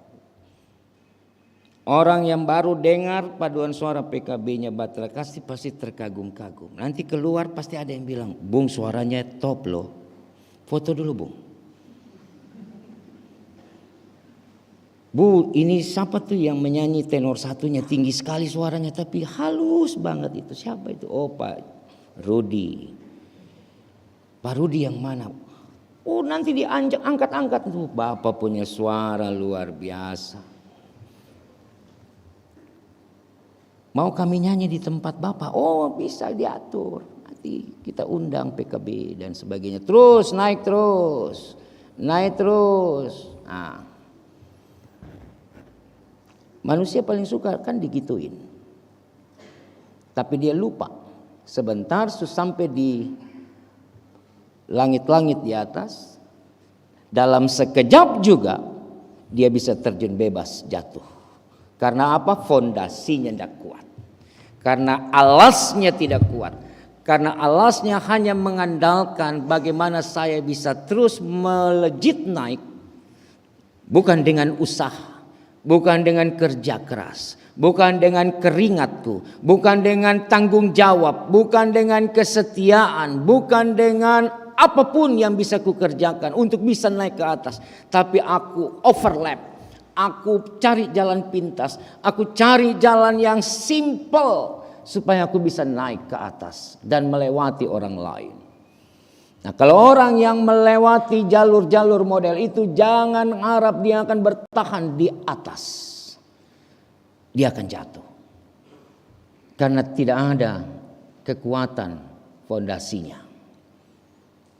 Orang yang baru dengar paduan suara PKB-nya Batra Kasih pasti terkagum-kagum. Nanti keluar pasti ada yang bilang, Bung suaranya top loh. Foto dulu Bung. Bu, ini siapa tuh yang menyanyi tenor satunya tinggi sekali suaranya tapi halus banget itu. Siapa itu? Oh Pak Rudi. Pak Rudi yang mana? Oh nanti diangkat-angkat tuh. Bapak punya suara luar biasa. Mau kami nyanyi di tempat Bapak? Oh bisa diatur. Nanti kita undang PKB dan sebagainya. Terus naik terus. Naik terus. Nah. Manusia paling suka kan digituin. Tapi dia lupa. Sebentar sampai di langit-langit di atas. Dalam sekejap juga dia bisa terjun bebas jatuh. Karena apa? Fondasinya tidak kuat. Karena alasnya tidak kuat. Karena alasnya hanya mengandalkan bagaimana saya bisa terus melejit naik. Bukan dengan usaha. Bukan dengan kerja keras, bukan dengan keringatku, bukan dengan tanggung jawab, bukan dengan kesetiaan, bukan dengan apapun yang bisa kukerjakan untuk bisa naik ke atas. Tapi aku overlap, aku cari jalan pintas, aku cari jalan yang simple supaya aku bisa naik ke atas dan melewati orang lain. Nah, kalau orang yang melewati jalur-jalur model itu jangan harap dia akan bertahan di atas. Dia akan jatuh. Karena tidak ada kekuatan fondasinya.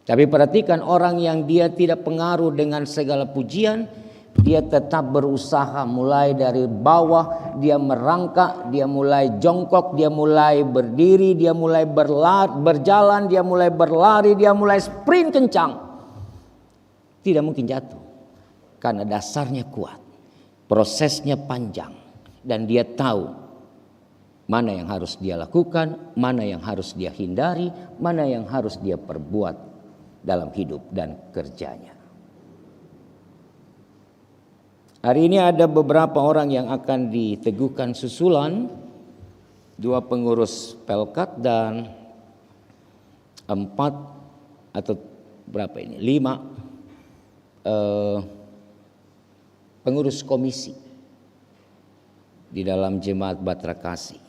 Tapi perhatikan orang yang dia tidak pengaruh dengan segala pujian, dia tetap berusaha mulai dari bawah, dia merangkak, dia mulai jongkok, dia mulai berdiri, dia mulai berjalan, dia mulai berlari, dia mulai sprint kencang. Tidak mungkin jatuh. Karena dasarnya kuat. Prosesnya panjang. Dan dia tahu mana yang harus dia lakukan, mana yang harus dia hindari, mana yang harus dia perbuat dalam hidup dan kerjanya. Hari ini ada beberapa orang yang akan diteguhkan susulan, 2 pengurus Pelkat dan 4 atau berapa ini? 5 pengurus komisi di dalam Jemaat Batra Kasih.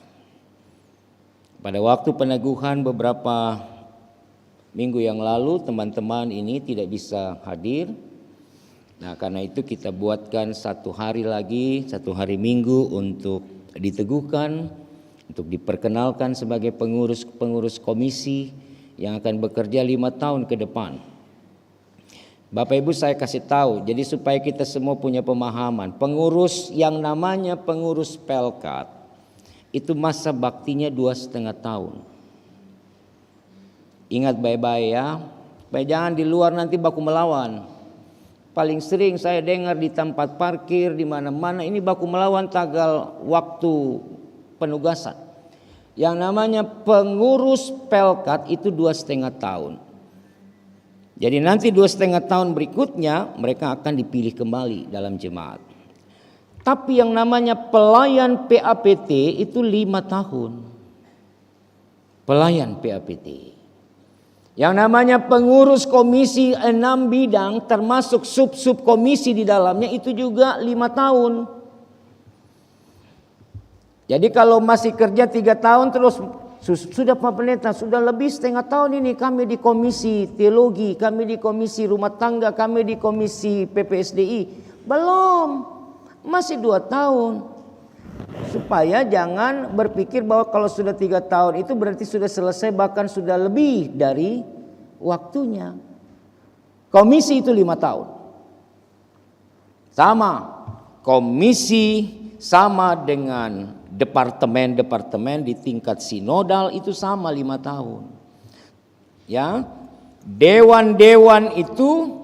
Pada waktu peneguhan beberapa minggu yang lalu teman-teman ini tidak bisa hadir. Nah karena itu kita buatkan 1 hari lagi, 1 hari Minggu untuk diteguhkan, untuk diperkenalkan sebagai pengurus komisi yang akan bekerja 5 tahun ke depan. Bapak Ibu saya kasih tahu, jadi supaya kita semua punya pemahaman, pengurus yang namanya pengurus Pelkat itu masa baktinya 2,5 tahun. Ingat baik-baik ya, supaya jangan di luar nanti baku melawan. Paling sering saya dengar di tempat parkir di mana-mana ini baku melawan tanggal waktu penugasan. Yang namanya pengurus Pelkat itu 2,5 tahun. Jadi nanti 2,5 tahun berikutnya mereka akan dipilih kembali dalam jemaat. Tapi yang namanya pelayan PAPT itu 5 tahun. pelayan PAPT. Yang namanya pengurus komisi 6 bidang termasuk sub-sub komisi di dalamnya itu juga 5 tahun. Jadi kalau masih kerja 3 tahun terus sudah Pak Pendeta, sudah lebih setengah tahun ini kami di komisi teologi, kami di komisi rumah tangga, kami di komisi PPSDI. Belum, masih 2 tahun. Supaya jangan berpikir bahwa kalau sudah 3 tahun itu berarti sudah selesai, bahkan sudah lebih dari waktunya. Komisi itu 5 tahun. Sama, komisi sama dengan departemen-departemen di tingkat sinodal itu sama 5 tahun. Ya, dewan-dewan itu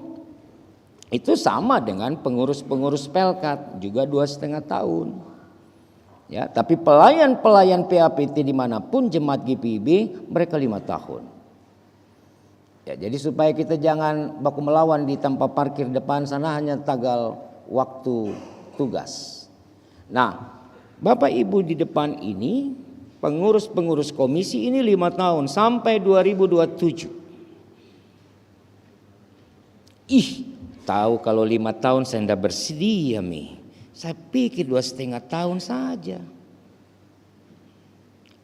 sama dengan pengurus-pengurus Pelkat juga 2,5 tahun. Ya, tapi pelayan-pelayan PAPT dimanapun jemaat GPIB mereka 5 tahun. Ya, jadi supaya kita jangan baku melawan di tempat parkir depan sana hanya tanggal waktu tugas. Nah, Bapak Ibu di depan ini pengurus-pengurus komisi ini 5 tahun sampai 2027. Tahu kalau 5 tahun saya tidak bersedia Mi. Saya pikir 2,5 tahun saja.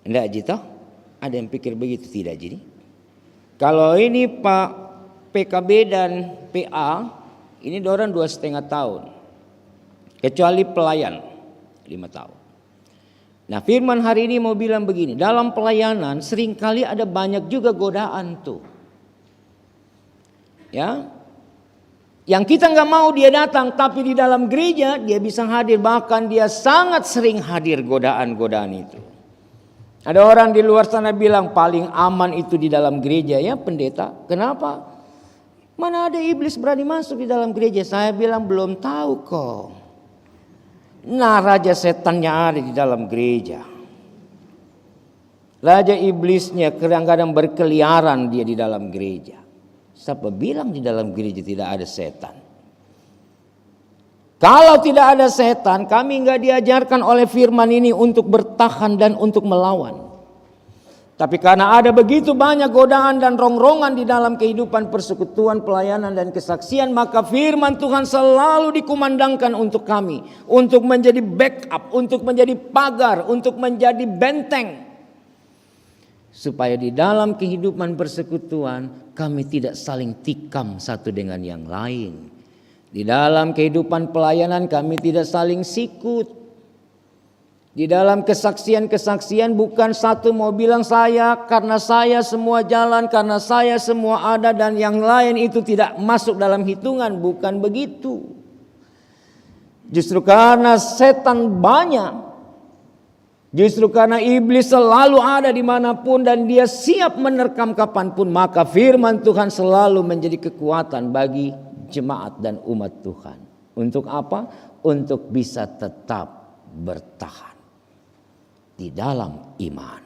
Enggak Jito? Ada yang pikir begitu tidak jadi? Kalau ini Pak PKB dan PA, ini dorang 2,5 tahun. Kecuali pelayan 5 tahun. Nah firman hari ini mau bilang begini. Dalam pelayanan seringkali ada banyak juga godaan tuh. Ya. Yang kita nggak mau dia datang, tapi di dalam gereja dia bisa hadir, bahkan dia sangat sering hadir godaan-godaan itu. Ada orang di luar sana bilang paling aman itu di dalam gereja ya pendeta. Kenapa? Mana ada iblis berani masuk di dalam gereja? Saya bilang belum tahu kok. Nah raja setannya ada di dalam gereja. Raja iblisnya kadang-kadang berkeliaran dia di dalam gereja. Siapa bilang di dalam gereja tidak ada setan? Kalau tidak ada setan, kami enggak diajarkan oleh firman ini untuk bertahan dan untuk melawan. Tapi karena ada begitu banyak godaan dan rongrongan di dalam kehidupan persekutuan, pelayanan dan kesaksian, maka firman Tuhan selalu dikumandangkan untuk kami. Untuk menjadi backup, untuk menjadi pagar, untuk menjadi benteng. Supaya di dalam kehidupan persekutuan kami tidak saling tikam satu dengan yang lain. Di dalam kehidupan pelayanan kami tidak saling sikut. Di dalam kesaksian-kesaksian bukan satu mau bilang saya, karena saya semua jalan, karena saya semua ada dan yang lain itu tidak masuk dalam hitungan. Bukan begitu. Justru karena setan banyak. Justru karena iblis selalu ada dimanapun dan dia siap menerkam kapanpun, maka firman Tuhan selalu menjadi kekuatan bagi jemaat dan umat Tuhan. Untuk apa? Untuk bisa tetap bertahan di dalam iman.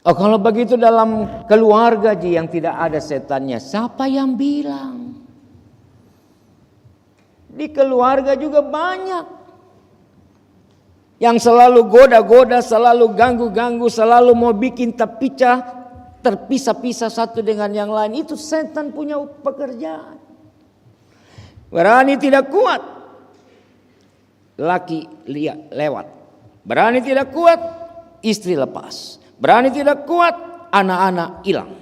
Oh kalau begitu dalam keluarga yang tidak ada setannya, siapa yang bilang? Di keluarga juga banyak. Yang selalu goda-goda, selalu ganggu-ganggu, selalu mau bikin terpisah-pisah satu dengan yang lain. Itu setan punya pekerjaan. Berani tidak kuat, laki lewat. Berani tidak kuat, istri lepas. Berani tidak kuat, anak-anak hilang.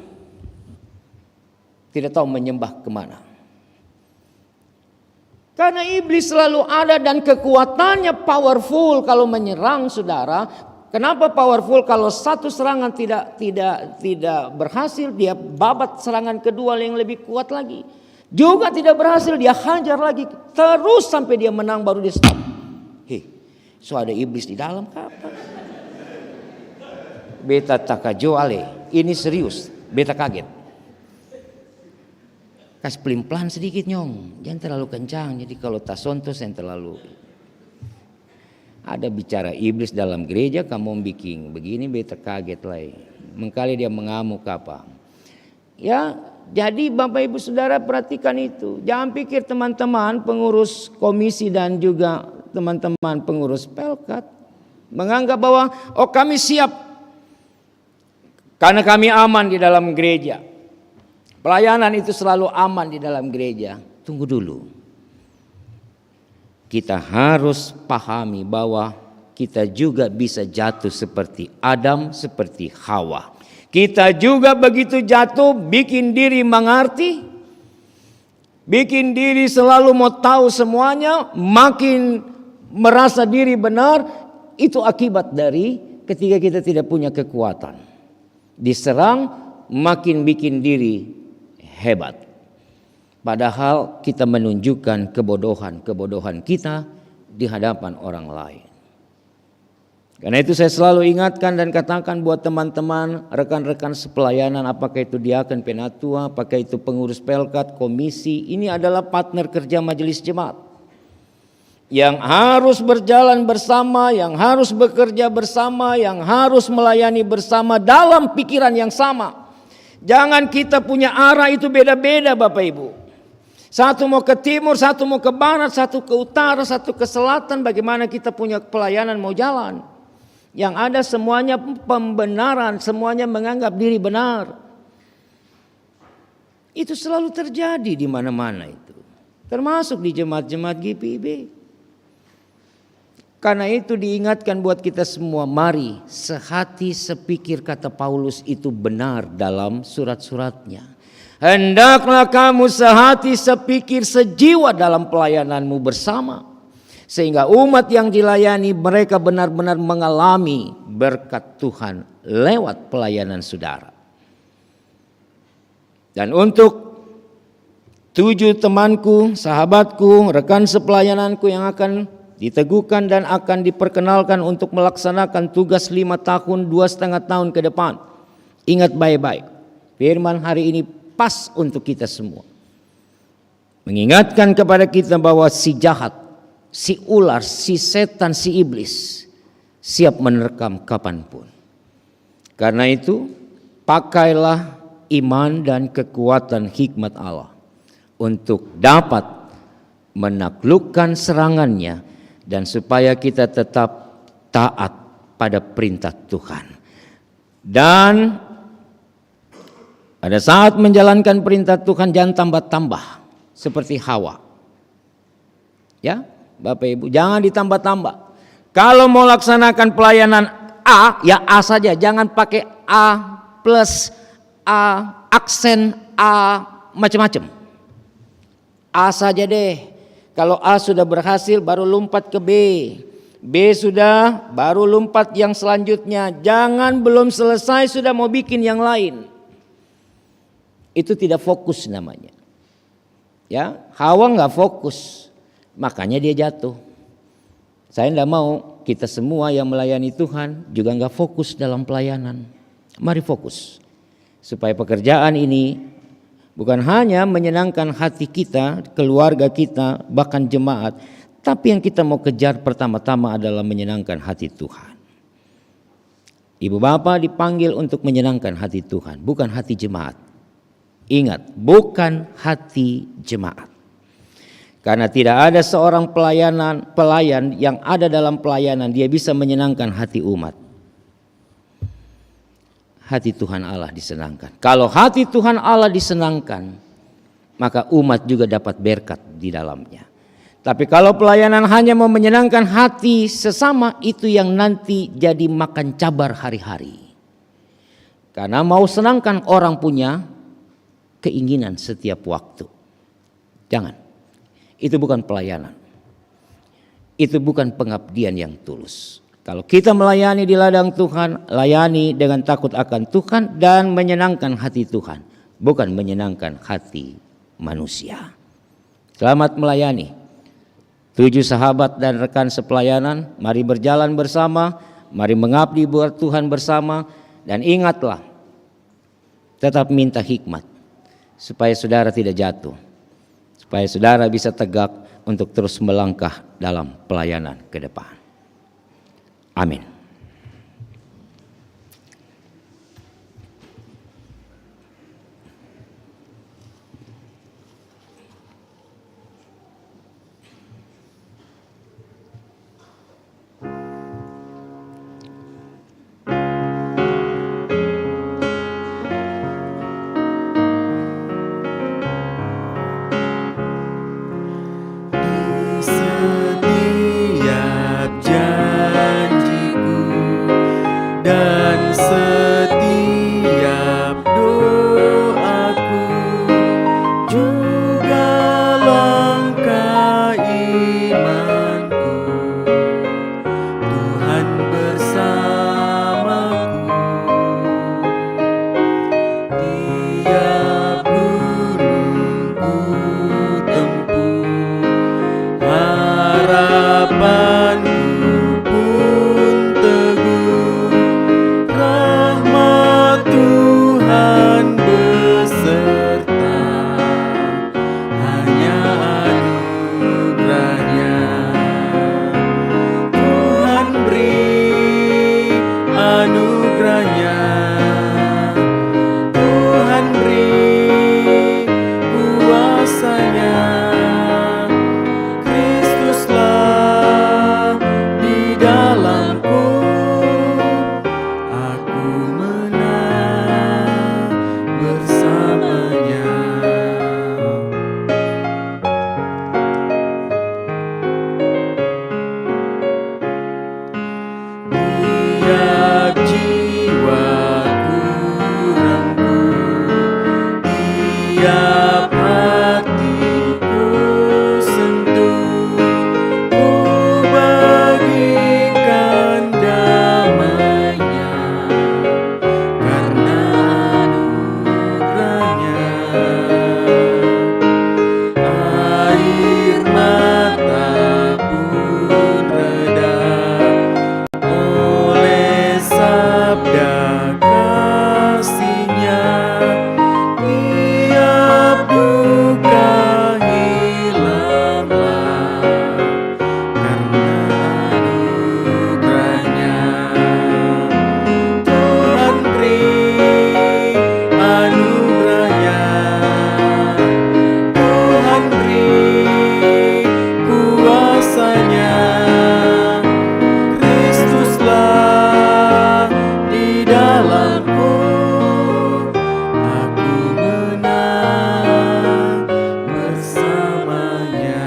Tidak tahu menyembah kemana. Karena iblis selalu ada dan kekuatannya powerful kalau menyerang saudara. Kenapa powerful? Kalau satu serangan tidak berhasil, dia babat serangan kedua yang lebih kuat lagi. Juga tidak berhasil, dia hajar lagi terus sampai dia menang baru dia stop. So ada iblis di dalam kapan? Beta takajoale, ini serius. Beta kaget. Kasih pelin-pelan sedikit nyong, jangan terlalu kencang. Jadi kalau tasontos yang terlalu. Ada bicara iblis dalam gereja, kamu bikin begini, beta kaget lah. Mengkali dia mengamuk apa. Ya, jadi Bapak Ibu Saudara perhatikan itu. Jangan pikir teman-teman pengurus komisi dan juga teman-teman pengurus Pelkat menganggap bahwa oh kami siap. Karena kami aman di dalam gereja. Pelayanan itu selalu aman di dalam gereja. Tunggu dulu. Kita harus pahami bahwa kita juga bisa jatuh seperti Adam, seperti Hawa. Kita juga begitu jatuh, bikin diri mengerti, bikin diri selalu mau tahu semuanya, makin merasa diri benar. Itu akibat dari ketika kita tidak punya kekuatan. Diserang, makin bikin diri hebat. Padahal kita menunjukkan kebodohan kita di hadapan orang lain. Karena itu saya selalu ingatkan dan katakan buat teman-teman, rekan-rekan sepelayanan, apakah itu diaken penatua, apakah itu pengurus pelkat, komisi, ini adalah partner kerja majelis jemaat. Yang harus berjalan bersama, yang harus bekerja bersama, yang harus melayani bersama dalam pikiran yang sama. Jangan kita punya arah itu beda-beda Bapak Ibu. Satu mau ke timur, satu mau ke barat, satu ke utara, satu ke selatan. Bagaimana kita punya pelayanan mau jalan? Yang ada semuanya pembenaran, semuanya menganggap diri benar. Itu selalu terjadi di mana-mana itu. Termasuk di jemaat-jemaat GPIB. Karena itu diingatkan buat kita semua, mari sehati sepikir kata Paulus itu benar dalam surat-suratnya. Hendaklah kamu sehati sepikir sejiwa dalam pelayananmu bersama. Sehingga umat yang dilayani mereka benar-benar mengalami berkat Tuhan lewat pelayanan saudara. Dan untuk 7 temanku, sahabatku, rekan sepelayananku yang akan diteguhkan dan akan diperkenalkan untuk melaksanakan tugas 5 tahun 2,5 tahun ke depan. Ingat baik-baik, firman hari ini pas untuk kita semua. Mengingatkan kepada kita bahwa si jahat, si ular, si setan, si iblis siap menerkam kapanpun. Karena itu pakailah iman dan kekuatan hikmat Allah untuk dapat menaklukkan serangannya dan supaya kita tetap taat pada perintah Tuhan. Dan pada saat menjalankan perintah Tuhan jangan tambah-tambah seperti Hawa. Ya, Bapak Ibu, jangan ditambah-tambah. Kalau mau laksanakan pelayanan A, ya A saja, jangan pakai A plus A, aksen A, macam-macam. A saja deh. Kalau A sudah berhasil baru lompat ke B. B sudah baru lompat yang selanjutnya. Jangan belum selesai sudah mau bikin yang lain. Itu tidak fokus namanya. Ya, Hawa nggak fokus. Makanya dia jatuh. Saya tidak mau kita semua yang melayani Tuhan juga nggak fokus dalam pelayanan. Mari fokus. Supaya pekerjaan ini bukan hanya menyenangkan hati kita, keluarga kita, bahkan jemaat. Tapi yang kita mau kejar pertama-tama adalah menyenangkan hati Tuhan. Ibu bapak dipanggil untuk menyenangkan hati Tuhan, bukan hati jemaat. Ingat, bukan hati jemaat. Karena tidak ada seorang pelayan yang ada dalam pelayanan dia bisa menyenangkan hati umat. Hati Tuhan Allah disenangkan. Kalau hati Tuhan Allah disenangkan, maka umat juga dapat berkat di dalamnya. Tapi kalau pelayanan hanya mau menyenangkan hati sesama, itu yang nanti jadi makan cabar hari-hari. Karena mau senangkan orang punya keinginan setiap waktu. Jangan. Itu bukan pelayanan. Itu bukan pengabdian yang tulus. Kalau kita melayani di ladang Tuhan, layani dengan takut akan Tuhan dan menyenangkan hati Tuhan, bukan menyenangkan hati manusia. Selamat melayani. 7 sahabat dan rekan sepelayanan, mari berjalan bersama, mari mengabdi buat Tuhan bersama, dan ingatlah, tetap minta hikmat supaya saudara tidak jatuh, supaya saudara bisa tegak untuk terus melangkah dalam pelayanan ke depan. Amin. Tiap gunung ku tempuh, harapanku pun teguh. Rahmat Tuhan beserta, hanya anugerahnya. Tuhan beri anugerahnya, Tuhan beri kuasanya. Kristuslah di dalamku, aku menang bersamanya. Tiap jiwaku rengkuh, tiap hatiku sentuh, ku bagikan damainya karena anugerahnya. Air mata pun reda oleh sabda kasih-Nya. Tiap duka hilanglah karena anugerahnya. Tuhan beri anugerahnya, Tuhan beri kuasanya. Kristuslah di dalamku, aku menang bersamanya.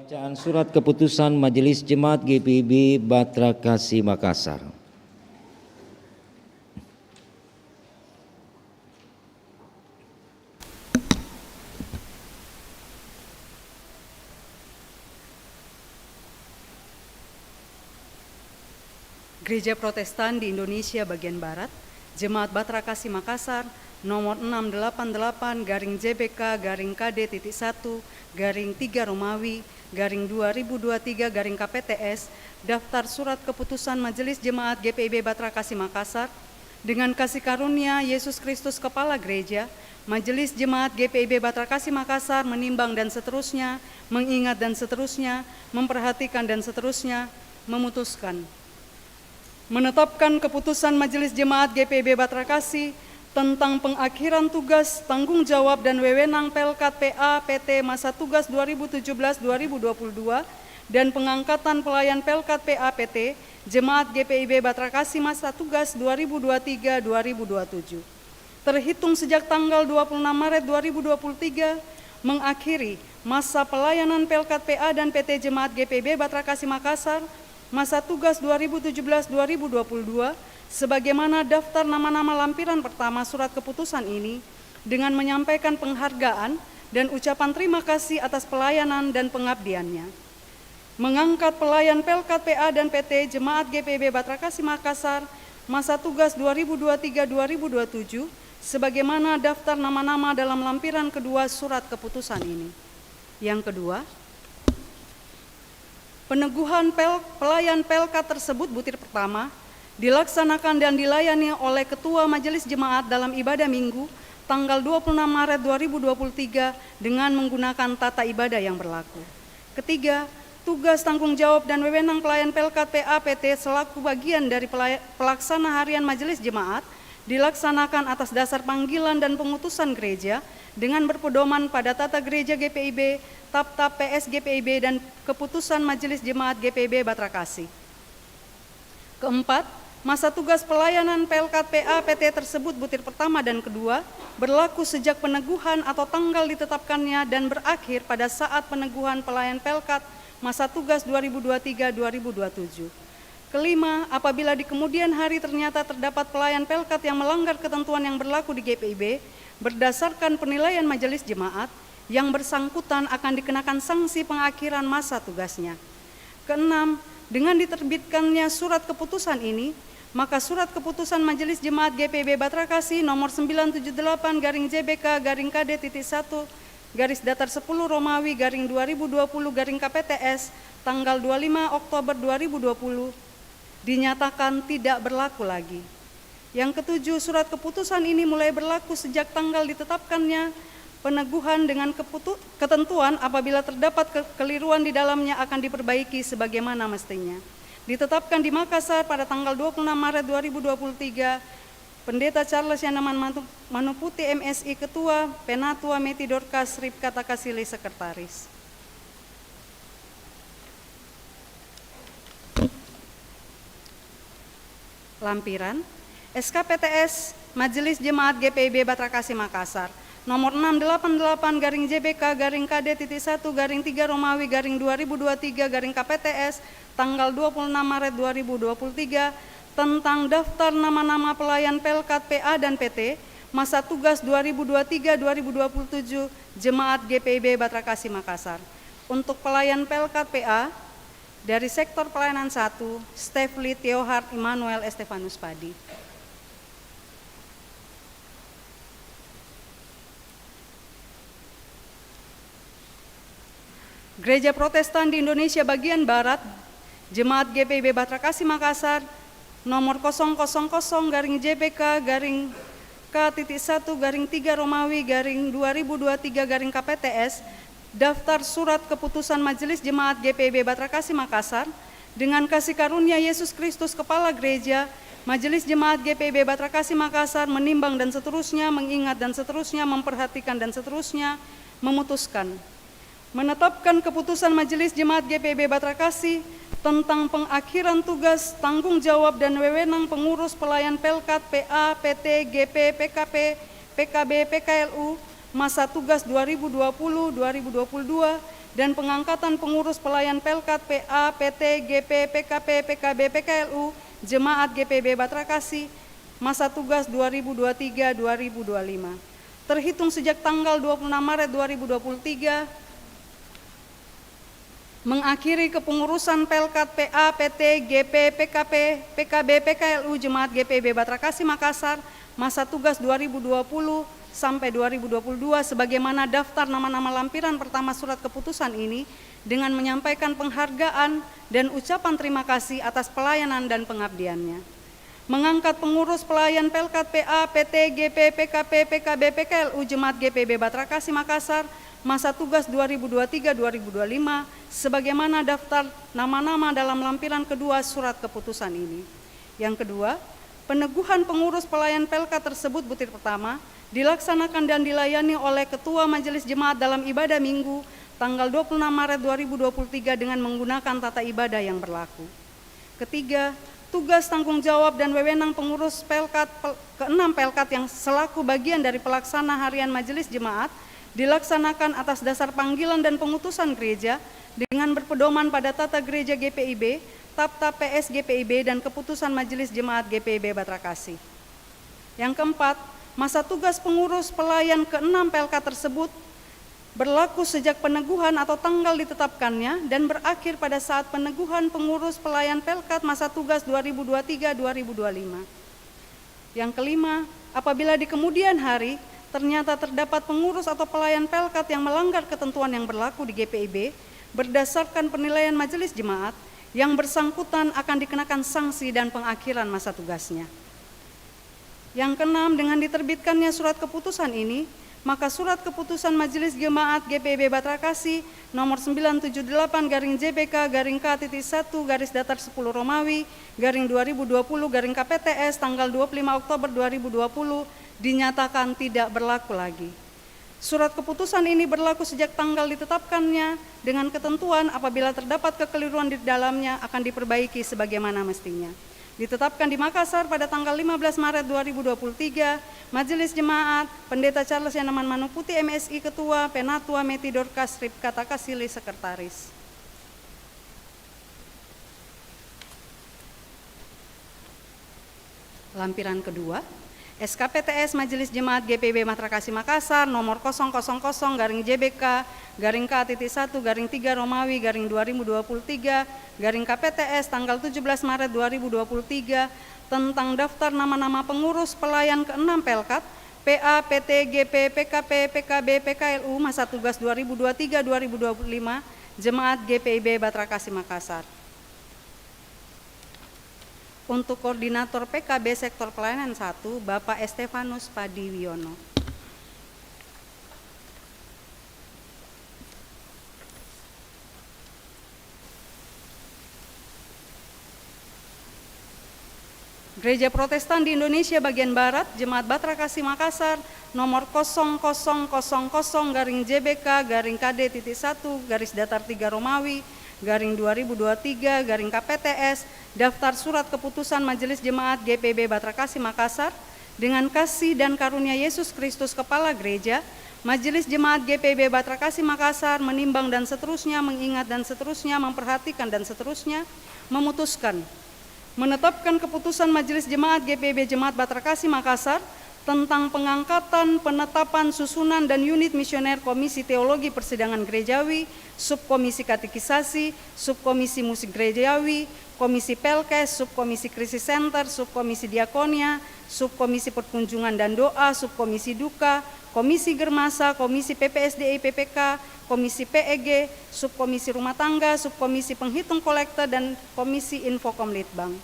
Bacaan surat keputusan Majelis Jemaat GPIB Batra Kasih Makassar. Gereja Protestan di Indonesia bagian Barat, Jemaat Batra Kasih Makassar, nomor 688-JBK-KD.1-3 Romawi, _2023-KPTS, daftar surat keputusan Majelis Jemaat GPIB Batra Kasih Makassar, dengan kasih karunia Yesus Kristus Kepala Gereja, Majelis Jemaat GPIB Batra Kasih Makassar menimbang dan seterusnya, mengingat dan seterusnya, memperhatikan dan seterusnya, memutuskan. Menetapkan keputusan Majelis Jemaat GPIB Batra Kasih tentang pengakhiran tugas, tanggung jawab dan wewenang Pelkat PA PT masa tugas 2017-2022 dan pengangkatan pelayan Pelkat PA PT Jemaat GPIB Batra Kasih masa tugas 2023-2027. Terhitung sejak tanggal 26 Maret 2023 mengakhiri masa pelayanan Pelkat PA dan PT Jemaat GPIB Batra Kasih Makassar masa tugas 2017-2022 sebagaimana daftar nama-nama lampiran pertama surat keputusan ini dengan menyampaikan penghargaan dan ucapan terima kasih atas pelayanan dan pengabdiannya. Mengangkat pelayan Pelkat PA dan PT Jemaat GPIB Batra Kasih Makassar masa tugas 2023-2027 sebagaimana daftar nama-nama dalam lampiran kedua surat keputusan ini. Yang kedua, peneguhan pelayan Pelkat tersebut butir pertama dilaksanakan dan dilayani oleh Ketua Majelis Jemaat dalam ibadah Minggu tanggal 26 Maret 2023 dengan menggunakan tata ibadah yang berlaku. Ketiga, tugas tanggung jawab dan wewenang pelayan Pelkat PA PT selaku bagian dari pelaksana harian Majelis Jemaat dilaksanakan atas dasar panggilan dan pengutusan gereja dengan berpedoman pada tata gereja GPIB, TAP-TAP PS GPIB dan keputusan Majelis Jemaat GPIB Batra Kasih. Keempat, masa tugas pelayanan Pelkat PA PT tersebut butir pertama dan kedua berlaku sejak peneguhan atau tanggal ditetapkannya dan berakhir pada saat peneguhan pelayan Pelkat masa tugas 2023-2027. Kelima, apabila di kemudian hari ternyata terdapat pelayan Pelkat yang melanggar ketentuan yang berlaku di GPIB, berdasarkan penilaian Majelis Jemaat, yang bersangkutan akan dikenakan sanksi pengakhiran masa tugasnya. Keenam, Dengan diterbitkannya surat keputusan ini, maka surat keputusan Majelis Jemaat GPIB Batrakasi nomor 978-JBK-KD-1 Romawi 2020-KPTS tanggal 25 Oktober 2020 dinyatakan tidak berlaku lagi. Yang ketujuh, surat keputusan ini mulai berlaku sejak tanggal ditetapkannya peneguhan dengan ketentuan apabila terdapat kekeliruan di dalamnya akan diperbaiki sebagaimana mestinya. Ditetapkan di Makassar pada tanggal 26 Maret 2023, Pendeta Charles Yaneman Manuputi MSI Ketua, Penatua Meti Dorcas Ripka Takasili Sekretaris. Lampiran SKPTS Majelis Jemaat GPIB Batrakasi Makassar nomor 688-JBK-KD-1-3 Romawi 2023-KPTS tanggal 26 Maret 2023 tentang daftar nama-nama pelayan Pelkat PA dan PT masa tugas 2023-2027 Jemaat GPIB Batrakasi Makassar. Untuk pelayan Pelkat PA dari sektor pelayanan 1, Stefli Theohard Immanuel Estefanus Padi. Gereja Protestan di Indonesia bagian Barat, Jemaat GPIB Batrakasi Makassar, nomor 000-JBK-K-1-3 Romawi 2023-KPTS, daftar surat keputusan Majelis Jemaat GPIB Batrakasi Makassar, dengan kasih karunia Yesus Kristus Kepala Gereja, Majelis Jemaat GPIB Batrakasi Makassar menimbang dan seterusnya, mengingat dan seterusnya, memperhatikan dan seterusnya, memutuskan menetapkan keputusan Majelis Jemaat GPIB Batrakasi tentang pengakhiran tugas, tanggung jawab dan wewenang pengurus pelayan Pelkat PA, PT, GP, PKP, PKB, PKLU masa tugas 2020-2022 dan pengangkatan pengurus pelayan Pelkat PA, PT, GP, PKP, PKB, PKLU Jemaat GPIB Batrakasi masa tugas 2023-2025. Terhitung sejak tanggal 26 Maret 2023 mengakhiri kepengurusan Pelkat PA, PT, GP, PKP, PKB, PKLU Jemaat GPIB Batrakasi Makassar masa tugas 2020 sampai 2022 sebagaimana daftar nama-nama lampiran pertama surat keputusan ini dengan menyampaikan penghargaan dan ucapan terima kasih atas pelayanan dan pengabdiannya. Mengangkat pengurus pelayan Pelkat PA, PT, GP, PKP, PKB, PKLU Jemaat GPIB Batrakasi Makassar masa tugas 2023-2025 sebagaimana daftar nama-nama dalam lampiran kedua surat keputusan ini. Yang kedua, peneguhan pengurus pelayan Pelkat tersebut butir pertama dilaksanakan dan dilayani oleh Ketua Majelis Jemaat dalam ibadah Minggu tanggal 26 Maret 2023 dengan menggunakan tata ibadah yang berlaku. Ketiga, tugas tanggung jawab dan wewenang pengurus Pelkat ke-6 Pelkat yang selaku bagian dari pelaksana harian Majelis Jemaat dilaksanakan atas dasar panggilan dan pengutusan gereja dengan berpedoman pada tata gereja GPIB, Tapta PS GPIB dan keputusan Majelis Jemaat GPIB Batrakasi. Yang keempat, masa tugas pengurus pelayan ke-6 Pelkat tersebut berlaku sejak peneguhan atau tanggal ditetapkannya dan berakhir pada saat peneguhan pengurus pelayan Pelkat masa tugas 2023-2025. Yang kelima, apabila di kemudian hari ternyata terdapat pengurus atau pelayan Pelkat yang melanggar ketentuan yang berlaku di GPIB, berdasarkan penilaian Majelis Jemaat, yang bersangkutan akan dikenakan sanksi dan pengakhiran masa tugasnya. Yang keenam, dengan diterbitkannya surat keputusan ini, maka surat keputusan Majelis Jemaat GPIB Batrakasi nomor 978-JBK-K-1-10 Romawi 2020-KPTS tanggal 25 Oktober 2020 dinyatakan tidak berlaku lagi. Surat keputusan ini berlaku sejak tanggal ditetapkannya dengan ketentuan apabila terdapat kekeliruan di dalamnya akan diperbaiki sebagaimana mestinya. Ditetapkan di Makassar pada tanggal 15 Maret 2023, Majelis Jemaat, Pendeta Charles Yaneman Manuputi MSI Ketua, Penatua Meti Dorcas Ripka Takasili Sekretaris. Lampiran kedua, SKPTS Majelis Jemaat GPIB Matra Kasih Makassar nomor 000-JBK-K-1-3 Romawi-2023 KPTS tanggal 17 Maret 2023 tentang daftar nama-nama pengurus pelayan ke-6 Pelkat PA, PT, GP, PKP, PKB, PKLU masa tugas 2023-2025 Jemaat GPIB Matra Kasih Makassar. Untuk Koordinator PKB Sektor Pelayanan 1, Bapak Estefanus Padiwiono. Gereja Protestan di Indonesia bagian Barat, Jemaat Matra Kasih Makassar, nomor 0000-JBK-KD-1-3 Romawi, _2023 KPTS, daftar surat keputusan Majelis Jemaat GPIB Matra Kasih Makassar, dengan kasih dan karunia Yesus Kristus Kepala Gereja, Majelis Jemaat GPIB Matra Kasih Makassar menimbang dan seterusnya, mengingat dan seterusnya, memperhatikan dan seterusnya, memutuskan, menetapkan keputusan Majelis Jemaat GPIB Jemaat Matra Kasih Makassar tentang pengangkatan, penetapan, susunan, dan unit misioner Komisi Teologi Persidangan Gerejawi, Subkomisi Katekisasi, Subkomisi Musik Gerejawi, Komisi Pelkes, Subkomisi Krisis Center, Subkomisi Diakonia, Subkomisi Perkunjungan dan Doa, Subkomisi Duka, Komisi Germasa, Komisi PPSDI PPK, Komisi PEG, Subkomisi Rumah Tangga, Subkomisi Penghitung Kolektor, dan Komisi Infokom Litbang.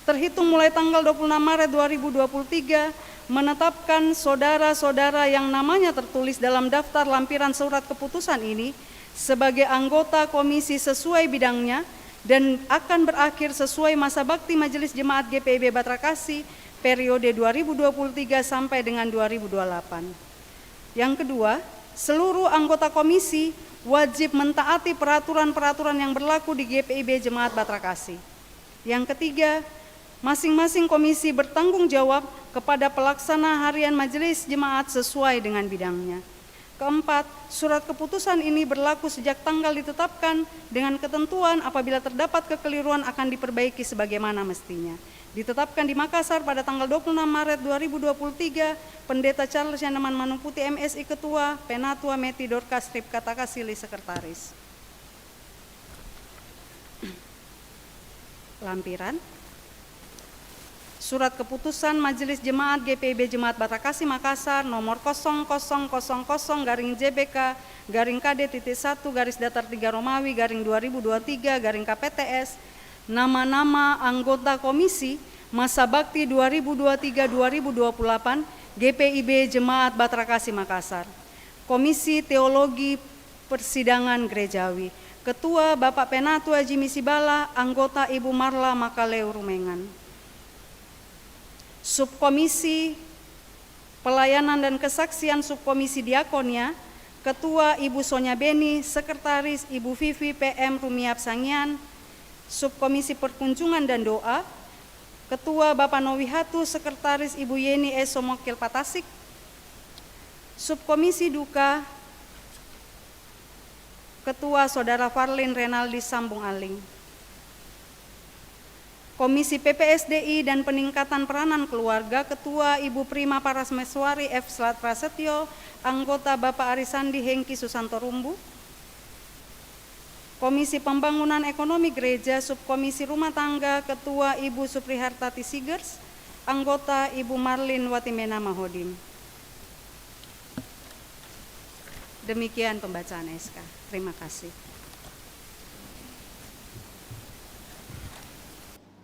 Terhitung mulai tanggal 26 Maret 2023, menetapkan saudara-saudara yang namanya tertulis dalam daftar lampiran surat keputusan ini sebagai anggota komisi sesuai bidangnya dan akan berakhir sesuai masa bakti Majelis Jemaat GPIB Matra Kasih periode 2023 sampai dengan 2028. Yang kedua, seluruh anggota komisi wajib mentaati peraturan-peraturan yang berlaku di GPIB Jemaat Matra Kasih. Yang ketiga, masing-masing komisi bertanggung jawab kepada pelaksana harian majelis jemaat sesuai dengan bidangnya. Keempat, surat keputusan ini berlaku sejak tanggal ditetapkan dengan ketentuan apabila terdapat kekeliruan akan diperbaiki sebagaimana mestinya. Ditetapkan di Makassar pada tanggal 26 Maret 2023, Pendeta Charles Yaneman Manuputi MSI Ketua, Penatua Meti Dorcas Rip Katakasili Sekretaris. Lampiran Surat Keputusan Majelis Jemaat GPIB Jemaat Matra Kasih Makassar nomor 0000-JBK-KD-1-3 Romawi _2023 KPTS, nama-nama anggota komisi masa bakti 2023-2028 GPIB Jemaat Matra Kasih Makassar. Komisi Teologi Persidangan Gerejawi, Ketua Bapak Penatua Jimmy Sibala, anggota Ibu Marla Makaleu Rumengan. Subkomisi Pelayanan dan Kesaksian Subkomisi Diakonia, Ketua Ibu Sonya Beni, Sekretaris Ibu Vivi PM Rumiap Sangian. Subkomisi Perkunjungan dan Doa, Ketua Bapak Nowihatu, Sekretaris Ibu Yeni Esomokil Patasik. Subkomisi Duka, Ketua Saudara Farlin Renaldi Sambung Aling. Komisi PPSDI dan Peningkatan Peranan Keluarga, Ketua Ibu Prima Parasmeswari F. Slat Prasetyo, anggota Bapak Arisandi Hengki Susanto Rumbu. Komisi Pembangunan Ekonomi Gereja, Subkomisi Rumah Tangga, Ketua Ibu Suprihartati Sigers, anggota Ibu Marlin Watimena Mahodim. Demikian pembacaan SK. Terima kasih.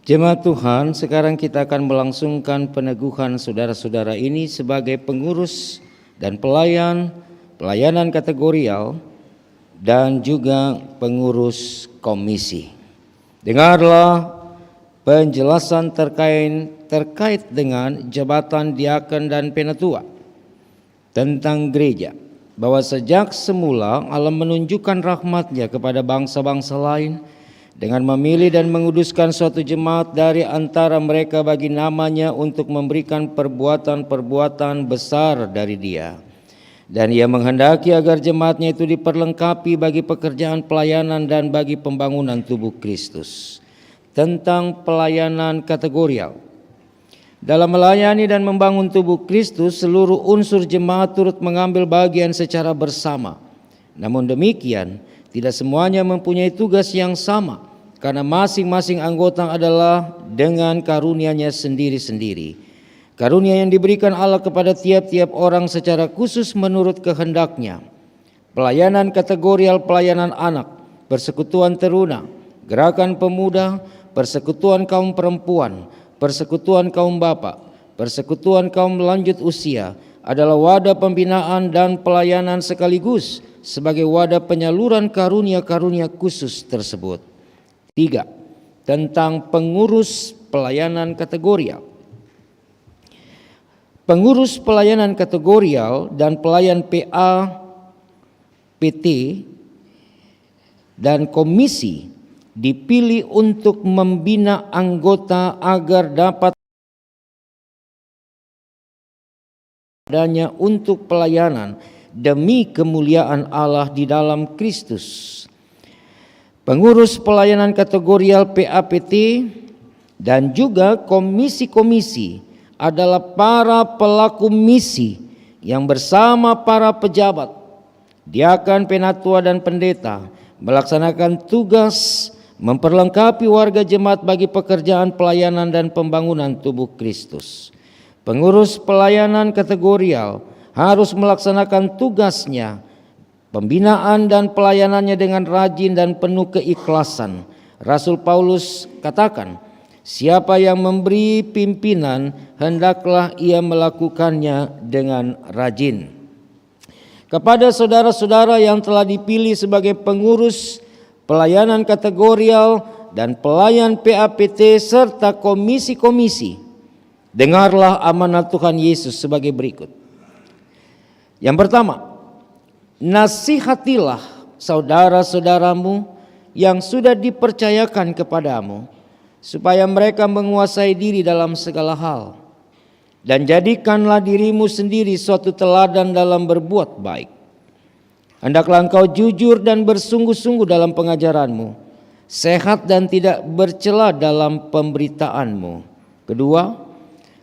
Jemaat Tuhan, sekarang kita akan melangsungkan peneguhan saudara-saudara ini sebagai pengurus dan pelayanan kategorial dan juga pengurus komisi. Dengarlah penjelasan terkait dengan jabatan diaken dan penatua tentang gereja, bahwa sejak semula Allah menunjukkan rahmat-Nya kepada bangsa-bangsa lain dengan memilih dan menguduskan suatu jemaat dari antara mereka bagi namanya untuk memberikan perbuatan-perbuatan besar dari Dia. Dan Ia menghendaki agar jemaatnya itu diperlengkapi bagi pekerjaan pelayanan dan bagi pembangunan tubuh Kristus. Tentang pelayanan kategorial, Dalam melayani dan membangun tubuh Kristus, seluruh unsur jemaat turut mengambil bagian secara bersama. Namun demikian, tidak semuanya mempunyai tugas yang sama, karena masing-masing anggota adalah dengan karunia-Nya sendiri-sendiri. Karunia yang diberikan Allah kepada tiap-tiap orang secara khusus menurut kehendak-Nya. Pelayanan kategorial, pelayanan anak, persekutuan teruna, gerakan pemuda, persekutuan kaum perempuan, persekutuan kaum bapak, persekutuan kaum lanjut usia adalah wadah pembinaan dan pelayanan sekaligus sebagai wadah penyaluran karunia-karunia khusus tersebut. 3. Tentang pengurus pelayanan kategorial. Pengurus pelayanan kategorial dan pelayan PA, PT, dan komisi dipilih untuk membina anggota agar dapat adanya untuk pelayanan demi kemuliaan Allah di dalam Kristus. Pengurus pelayanan kategorial PAPT dan juga komisi-komisi adalah para pelaku misi yang bersama para pejabat, diakan, penatua, dan pendeta melaksanakan tugas memperlengkapi warga jemaat bagi pekerjaan pelayanan dan pembangunan tubuh Kristus. Pengurus pelayanan kategorial harus melaksanakan tugasnya, pembinaan dan pelayanannya dengan rajin dan penuh keikhlasan. Rasul Paulus katakan, siapa yang memberi pimpinan, hendaklah ia melakukannya dengan rajin. Kepada saudara-saudara yang telah dipilih sebagai pengurus pelayanan kategorial dan pelayan PAPT serta komisi-komisi, dengarlah amanat Tuhan Yesus sebagai berikut. Yang pertama, nasihatilah saudara-saudaramu yang sudah dipercayakan kepadamu, supaya mereka menguasai diri dalam segala hal. Dan jadikanlah dirimu sendiri suatu teladan dalam berbuat baik. Hendaklah engkau jujur dan bersungguh-sungguh dalam pengajaranmu, sehat dan tidak bercela dalam pemberitaanmu. Kedua,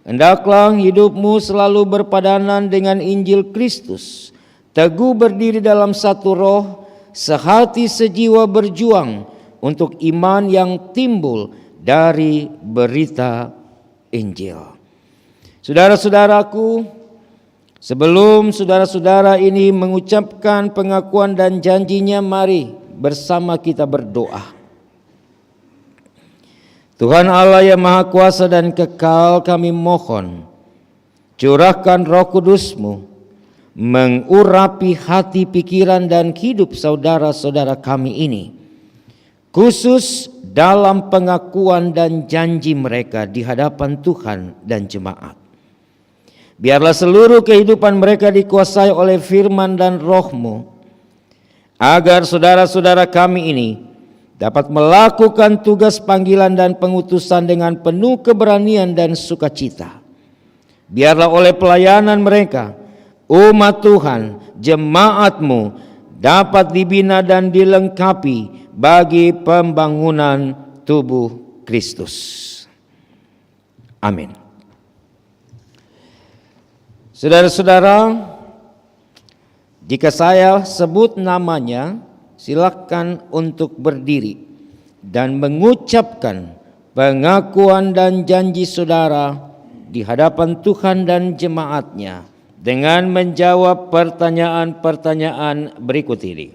hendaklah hidupmu selalu berpadanan dengan Injil Kristus, teguh berdiri dalam satu roh, sehati sejiwa berjuang untuk iman yang timbul dari berita Injil. Saudara-saudaraku, sebelum saudara-saudara ini mengucapkan pengakuan dan janjinya, mari bersama kita berdoa. Tuhan Allah yang Maha Kuasa dan Kekal, kami mohon, curahkan Roh Kudus-Mu, mengurapi hati, pikiran, dan hidup saudara-saudara kami ini, khusus dalam pengakuan dan janji mereka di hadapan Tuhan dan jemaat. Biarlah seluruh kehidupan mereka dikuasai oleh firman dan Roh-Mu, agar saudara-saudara kami ini dapat melakukan tugas panggilan dan pengutusan dengan penuh keberanian dan sukacita. Biarlah oleh pelayanan mereka, umat Tuhan, jemaat-Mu dapat dibina dan dilengkapi bagi pembangunan tubuh Kristus. Amin. Saudara-saudara, jika saya sebut namanya, silakan untuk berdiri dan mengucapkan pengakuan dan janji saudara di hadapan Tuhan dan jemaat-Nya dengan menjawab pertanyaan-pertanyaan berikut ini.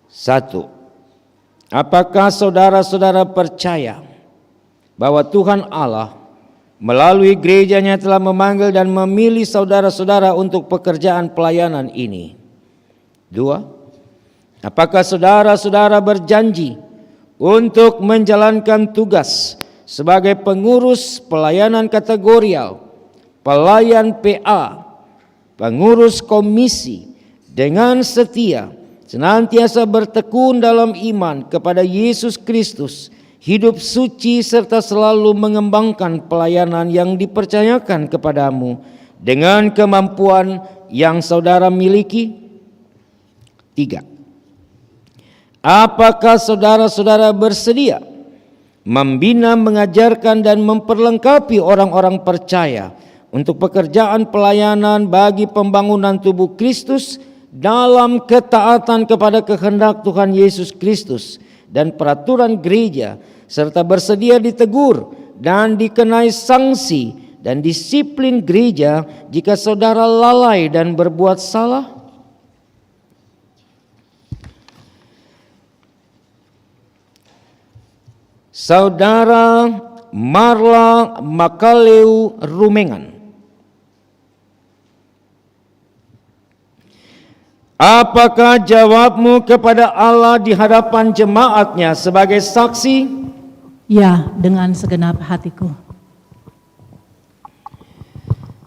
1. Apakah saudara-saudara percaya bahwa Tuhan Allah melalui gerejanya telah memanggil dan memilih saudara-saudara untuk pekerjaan pelayanan ini? 2. Apakah saudara-saudara berjanji untuk menjalankan tugas sebagai pengurus pelayanan kategorial, pelayan PA, pengurus komisi dengan setia, senantiasa bertekun dalam iman kepada Yesus Kristus, hidup suci serta selalu mengembangkan pelayanan yang dipercayakan kepadamu dengan kemampuan yang saudara miliki? 3. Apakah saudara-saudara bersedia membina, mengajarkan, dan memperlengkapi orang-orang percaya untuk pekerjaan pelayanan bagi pembangunan tubuh Kristus dalam ketaatan kepada kehendak Tuhan Yesus Kristus dan peraturan gereja, serta bersedia ditegur dan dikenai sanksi dan disiplin gereja jika saudara lalai dan berbuat salah. Saudara Marla Makaleu Rumengan, apakah jawabmu kepada Allah di hadapan jemaatnya sebagai saksi? Ya, dengan segenap hatiku.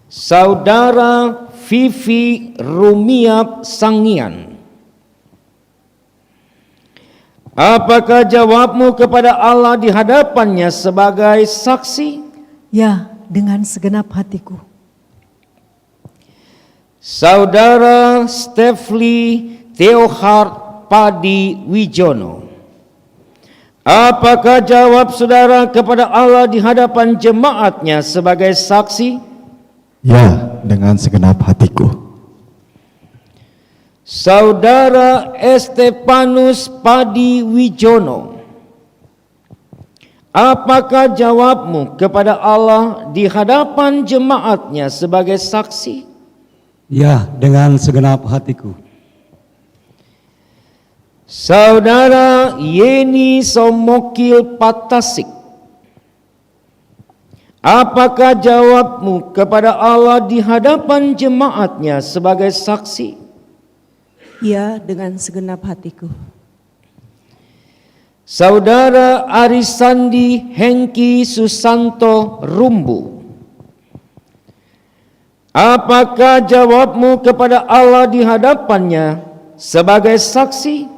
Saudara Vivi Rumiap Sangian, apakah jawabmu kepada Allah di hadapannya sebagai saksi? Ya, dengan segenap hatiku. Saudara Stefli Theohard Padi Wijono, apakah jawab saudara kepada Allah di hadapan jemaatnya sebagai saksi? Ya, dengan segenap hatiku. Saudara Estepanus Padi Wijono, apakah jawabmu kepada Allah di hadapan jemaatnya sebagai saksi? Ya, dengan segenap hatiku. Saudara Yeni Somokil Patasik, apakah jawabmu kepada Allah di hadapan jemaatnya sebagai saksi? Ya, dengan segenap hatiku. Saudara Arisandi Hengki Susanto Rumbu, apakah jawabmu kepada Allah di hadapannya sebagai saksi?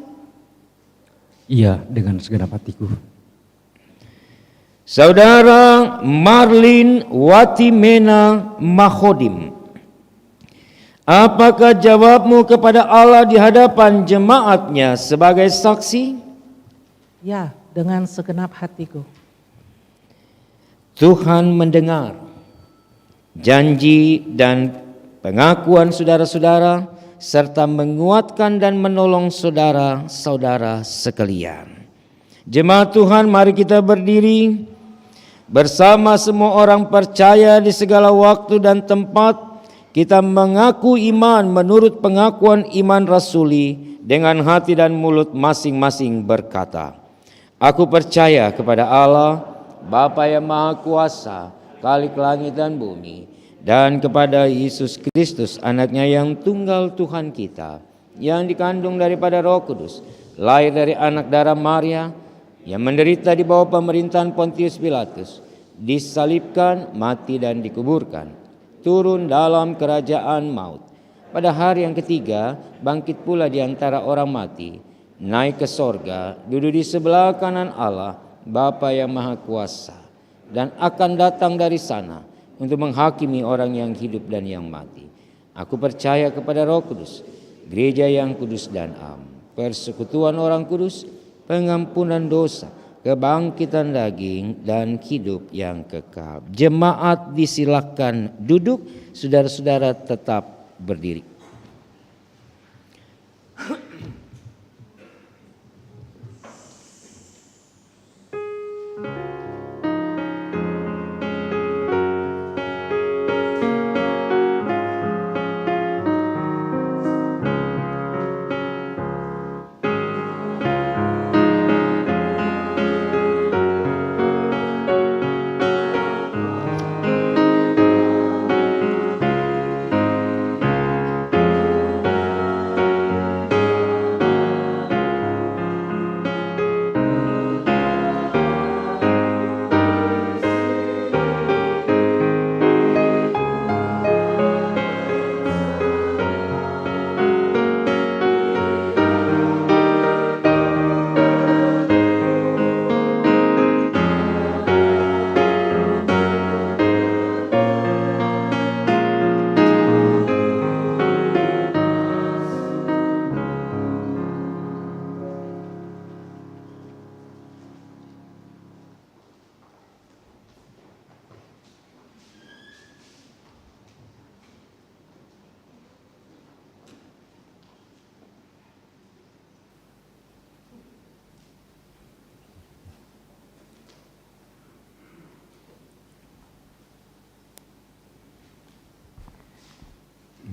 Iya, dengan segenap hatiku. Saudara Marlin Watimena Mahodim, apakah jawabmu kepada Allah di hadapan jemaatnya sebagai saksi? Ya, dengan segenap hatiku. Tuhan mendengar janji dan pengakuan saudara-saudara, serta menguatkan dan menolong saudara-saudara sekalian. Jemaat Tuhan, mari kita berdiri bersama semua orang percaya di segala waktu dan tempat. Kita mengaku iman menurut pengakuan iman rasuli dengan hati dan mulut masing-masing berkata, aku percaya kepada Allah, Bapa yang Maha Kuasa, Khalik langit dan bumi, dan kepada Yesus Kristus, anaknya yang tunggal Tuhan kita, yang dikandung daripada Roh Kudus, lahir dari anak darah Maria, yang menderita di bawah pemerintahan Pontius Pilatus, disalibkan, mati dan dikuburkan, turun dalam kerajaan maut. Pada hari yang ketiga, bangkit pula di antara orang mati, naik ke sorga, duduk di sebelah kanan Allah, Bapa yang Maha Kuasa, dan akan datang dari sana untuk menghakimi orang yang hidup dan yang mati. Aku percaya kepada Roh Kudus, gereja yang kudus dan am, persekutuan orang kudus, pengampunan dosa, kebangkitan daging, dan hidup yang kekal. Jemaat disilakan duduk, saudara-saudara tetap berdiri.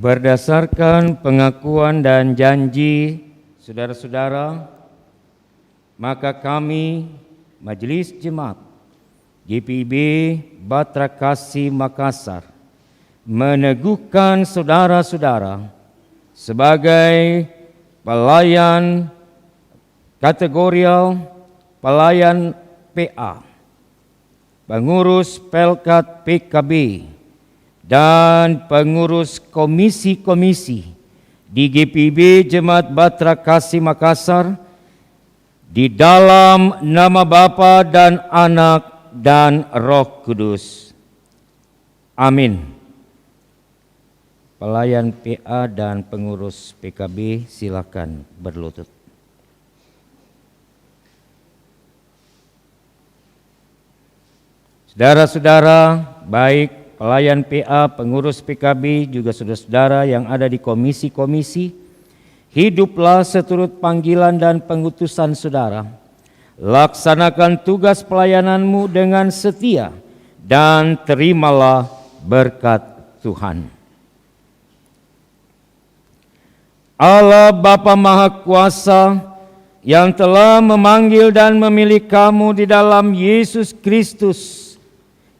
Berdasarkan pengakuan dan janji saudara-saudara, maka kami, Majelis Jemaat GPIB Batra Kasih Makassar, meneguhkan saudara-saudara sebagai pelayan kategorial, pelayan PA, pengurus Pelkat PKB, dan pengurus komisi-komisi di GPIB Jemaat Batra Kasih Makassar di dalam nama Bapa dan Anak dan Roh Kudus. Amin. Pelayan PA dan pengurus PKB silakan berlutut. Saudara-saudara, baik pelayan PA, pengurus PKB, juga saudara-saudara yang ada di komisi-komisi, hiduplah seturut panggilan dan pengutusan saudara. Laksanakan tugas pelayananmu dengan setia dan terimalah berkat Tuhan. Allah Bapa Maha Kuasa yang telah memanggil dan memilih kamu di dalam Yesus Kristus,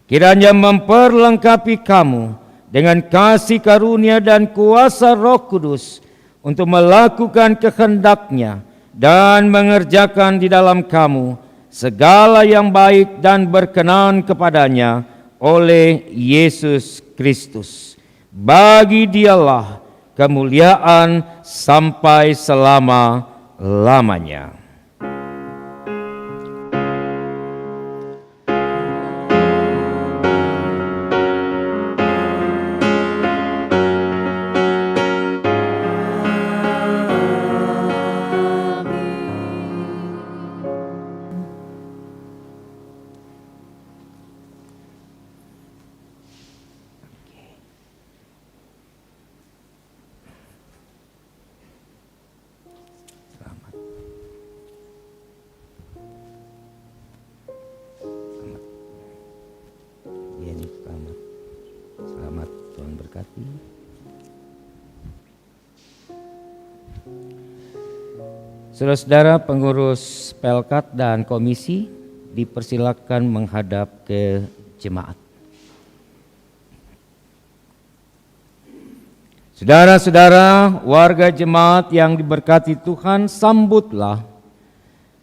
kiranya memperlengkapi kamu dengan kasih karunia dan kuasa Roh Kudus untuk melakukan kehendak-Nya dan mengerjakan di dalam kamu segala yang baik dan berkenan kepadanya oleh Yesus Kristus. Bagi Dialah kemuliaan sampai selama-lamanya. Selamat, Tuhan berkati. Saudara-saudara pengurus Pelkat dan komisi dipersilakan menghadap ke jemaat. Saudara-saudara, warga jemaat yang diberkati Tuhan, sambutlah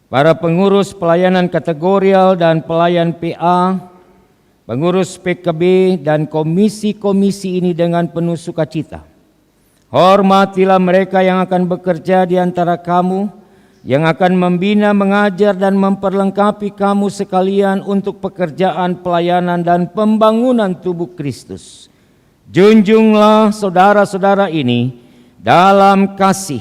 para pengurus pelayanan kategorial dan pelayan PA, pengurus PKB dan komisi-komisi ini dengan penuh sukacita. Hormatilah mereka yang akan bekerja di antara kamu, yang akan membina, mengajar dan memperlengkapi kamu sekalian untuk pekerjaan pelayanan dan pembangunan tubuh Kristus. Junjunglah saudara-saudara ini dalam kasih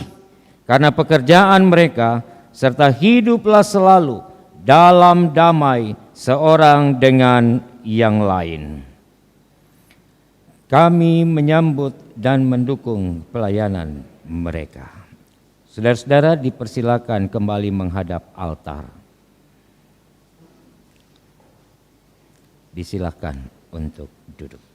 karena pekerjaan mereka, serta hiduplah selalu dalam damai seorang dengan yang lain. Kami menyambut dan mendukung pelayanan mereka. Saudara-saudara dipersilakan kembali menghadap altar. Disilakan untuk duduk.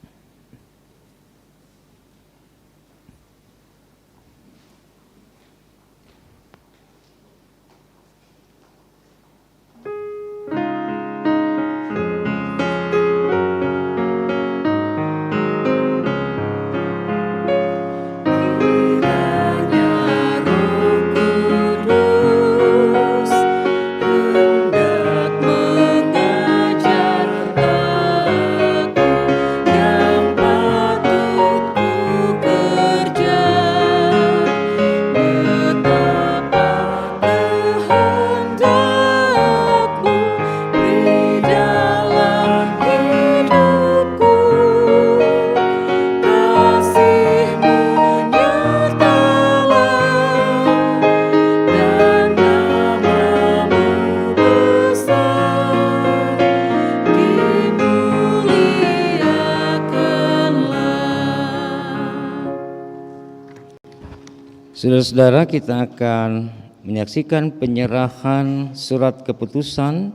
Saudara-saudara, kita akan menyaksikan penyerahan surat keputusan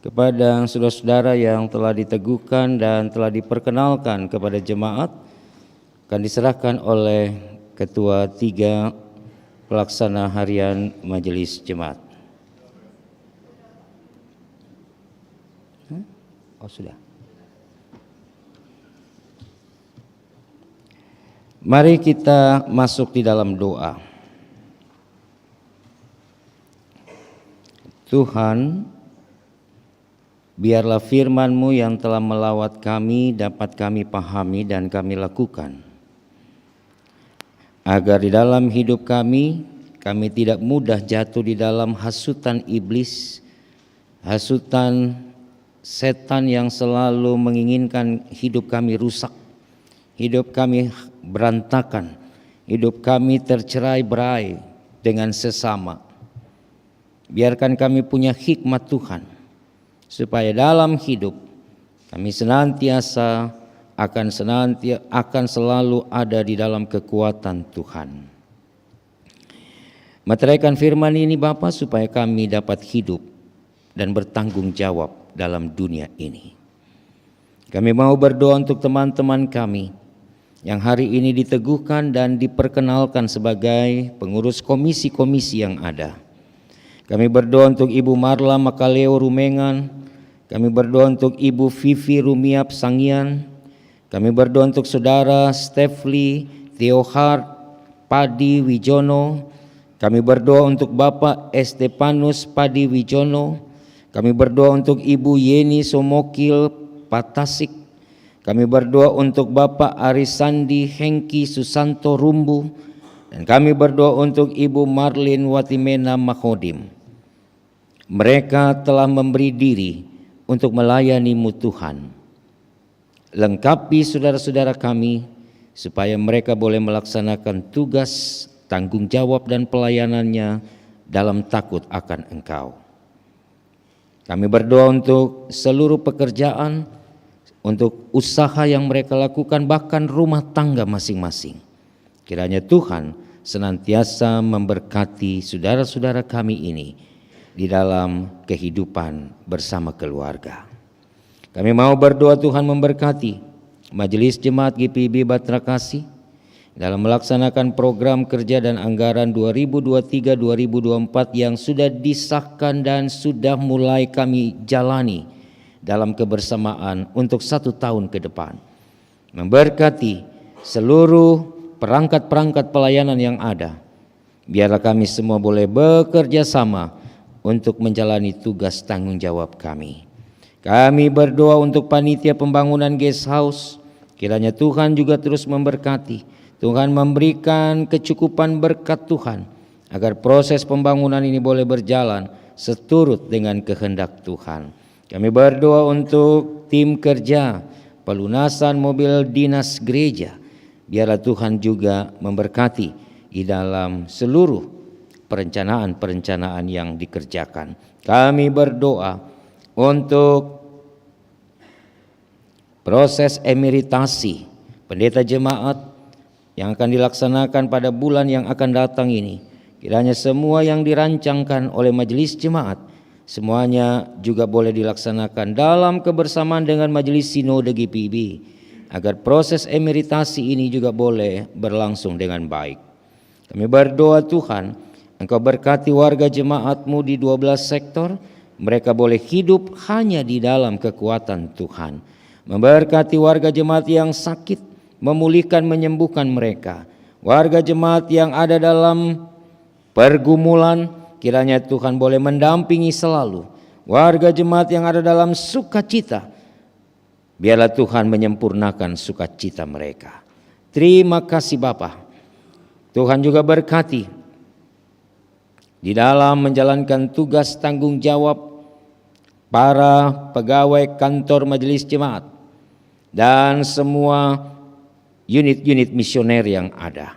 kepada saudara-saudara yang telah diteguhkan dan telah diperkenalkan kepada jemaat akan diserahkan oleh Ketua 3 Pelaksana Harian Majelis Jemaat. Oh sudah. Mari kita masuk di dalam doa. Tuhan, biarlah firman-Mu yang telah melawat kami dapat kami pahami dan kami lakukan. Agar di dalam hidup kami tidak mudah jatuh di dalam hasutan iblis, hasutan setan yang selalu menginginkan hidup kami rusak, hidup kami berantakan, hidup kami tercerai-berai dengan sesama. Biarkan kami punya hikmat Tuhan, supaya dalam hidup kami senantiasa akan selalu ada di dalam kekuatan Tuhan. Meteraikan firman ini Bapa, supaya kami dapat hidup dan bertanggung jawab dalam dunia ini. Kami mau berdoa untuk teman-teman kami yang hari ini diteguhkan dan diperkenalkan sebagai pengurus komisi-komisi yang ada. Kami berdoa untuk Ibu Marla Makaleo Rumengan, kami berdoa untuk Ibu Vivi Rumiap Sangian, kami berdoa untuk Saudara Stefli Theohard Padi Wijono, kami berdoa untuk Bapak Estepanus Padi Wijono, kami berdoa untuk Ibu Yeni Somokil Patasik, kami berdoa untuk Bapak Arisandi Hengki Susanto Rumbu, dan kami berdoa untuk Ibu Marlin Watimena Mahodim. Mereka telah memberi diri untuk melayani-Mu Tuhan. Lengkapi saudara-saudara kami supaya mereka boleh melaksanakan tugas, tanggung jawab dan pelayanannya dalam takut akan Engkau. Kami berdoa untuk seluruh pekerjaan, untuk usaha yang mereka lakukan, bahkan rumah tangga masing-masing. Kiranya Tuhan senantiasa memberkati saudara-saudara kami ini di dalam kehidupan bersama keluarga. Kami mau berdoa Tuhan memberkati Majelis Jemaat GPIB Batra Kasih dalam melaksanakan program kerja dan anggaran 2023-2024 yang sudah disahkan dan sudah mulai kami jalani dalam kebersamaan untuk 1 tahun ke depan. Memberkati seluruh perangkat-perangkat pelayanan yang ada. Biarlah kami semua boleh bekerja sama untuk menjalani tugas tanggung jawab kami. Kami berdoa untuk panitia pembangunan guest house, kiranya Tuhan juga terus memberkati. Tuhan memberikan kecukupan berkat Tuhan, agar proses pembangunan ini boleh berjalan seturut dengan kehendak Tuhan. Kami berdoa untuk tim kerja pelunasan mobil dinas gereja. Biarlah Tuhan juga memberkati di dalam seluruh perencanaan-perencanaan yang dikerjakan. Kami berdoa untuk proses emeritasi pendeta jemaat yang akan dilaksanakan pada bulan yang akan datang ini. Kiranya semua yang dirancangkan oleh majelis jemaat, semuanya juga boleh dilaksanakan dalam kebersamaan dengan majelis sinode GPIB, agar proses emeritasi ini juga boleh berlangsung dengan baik. Kami berdoa Tuhan, Engkau berkati warga jemaat-Mu di 12 sektor, mereka boleh hidup hanya di dalam kekuatan Tuhan. Memberkati warga jemaat yang sakit, memulihkan, menyembuhkan mereka. Warga jemaat yang ada dalam pergumulan, kiranya Tuhan boleh mendampingi selalu. Warga jemaat yang ada dalam sukacita, biarlah Tuhan menyempurnakan sukacita mereka. Terima kasih Bapa. Tuhan juga berkati di dalam menjalankan tugas tanggung jawab para pegawai kantor majelis jemaat dan semua unit-unit misioner yang ada.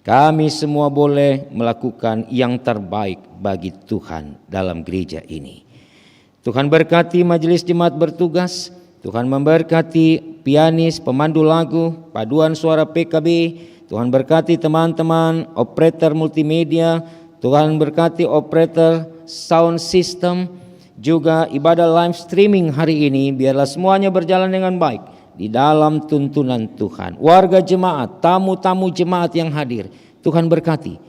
Kami semua boleh melakukan yang terbaik bagi Tuhan dalam gereja ini. Tuhan berkati majelis jemaat bertugas, Tuhan memberkati pianis, pemandu lagu, paduan suara PKB, Tuhan berkati teman-teman operator multimedia, Tuhan berkati operator sound system, juga ibadah live streaming hari ini, biarlah semuanya berjalan dengan baik di dalam tuntunan Tuhan. Warga jemaat, tamu-tamu jemaat yang hadir, Tuhan berkati.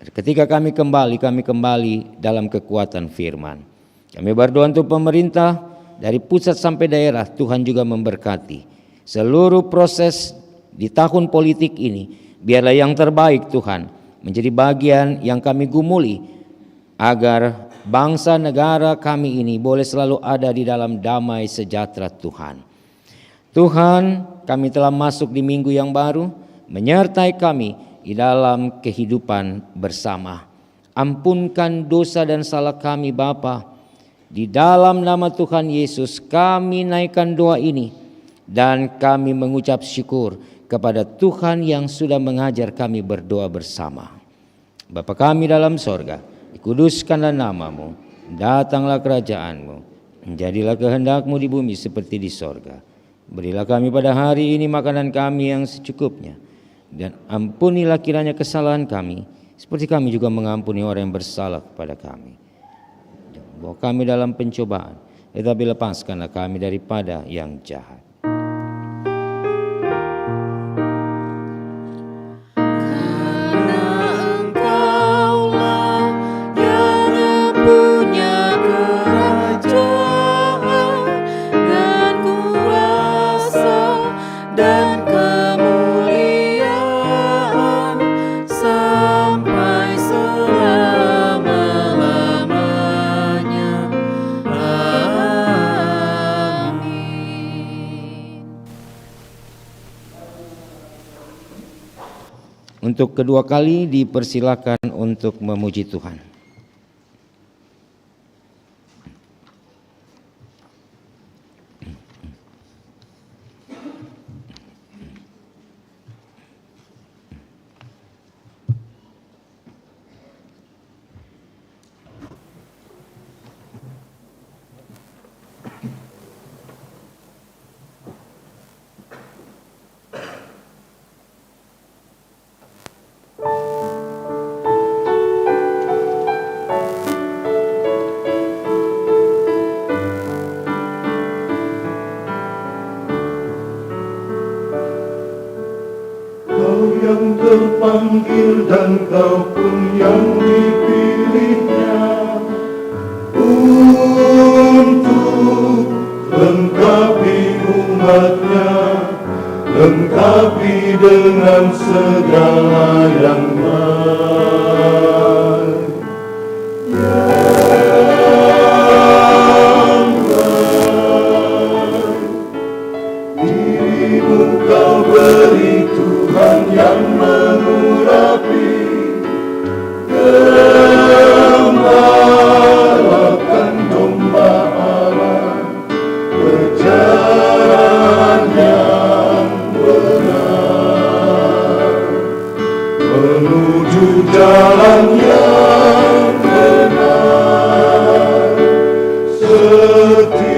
Ketika kami kembali dalam kekuatan firman. Kami berdoa untuk pemerintah dari pusat sampai daerah, Tuhan juga memberkati. Seluruh proses di tahun politik ini, biarlah yang terbaik Tuhan menjadi bagian yang kami gumuli agar bangsa negara kami ini boleh selalu ada di dalam damai sejahtera Tuhan. Tuhan, kami telah masuk di minggu yang baru, menyertai kami di dalam kehidupan bersama. Ampunkan dosa dan salah kami Bapa. Di dalam nama Tuhan Yesus kami naikkan doa ini dan kami mengucap syukur kepada Tuhan yang sudah mengajar kami berdoa bersama. Bapa kami dalam sorga, dikuduskanlah namamu, datanglah kerajaanmu, jadilah kehendak-Mu di bumi seperti di sorga. Berilah kami pada hari ini makanan kami yang secukupnya, dan ampunilah kiranya kesalahan kami, seperti kami juga mengampuni orang yang bersalah kepada kami. Jangan bawa kami dalam pencobaan, tetapi lepaskanlah kami daripada yang jahat. Untuk kedua kali dipersilakan untuk memuji Tuhan. Yang terpanggil dan kau pun yang dipilihnya untuk lengkapi umatnya, lengkapi dengan segala yang baik. Dirimu kau beri Tuhan yang mengurapi, gembalakan domba Allah, berjalan yang benar, menuju jalan yang benar, setia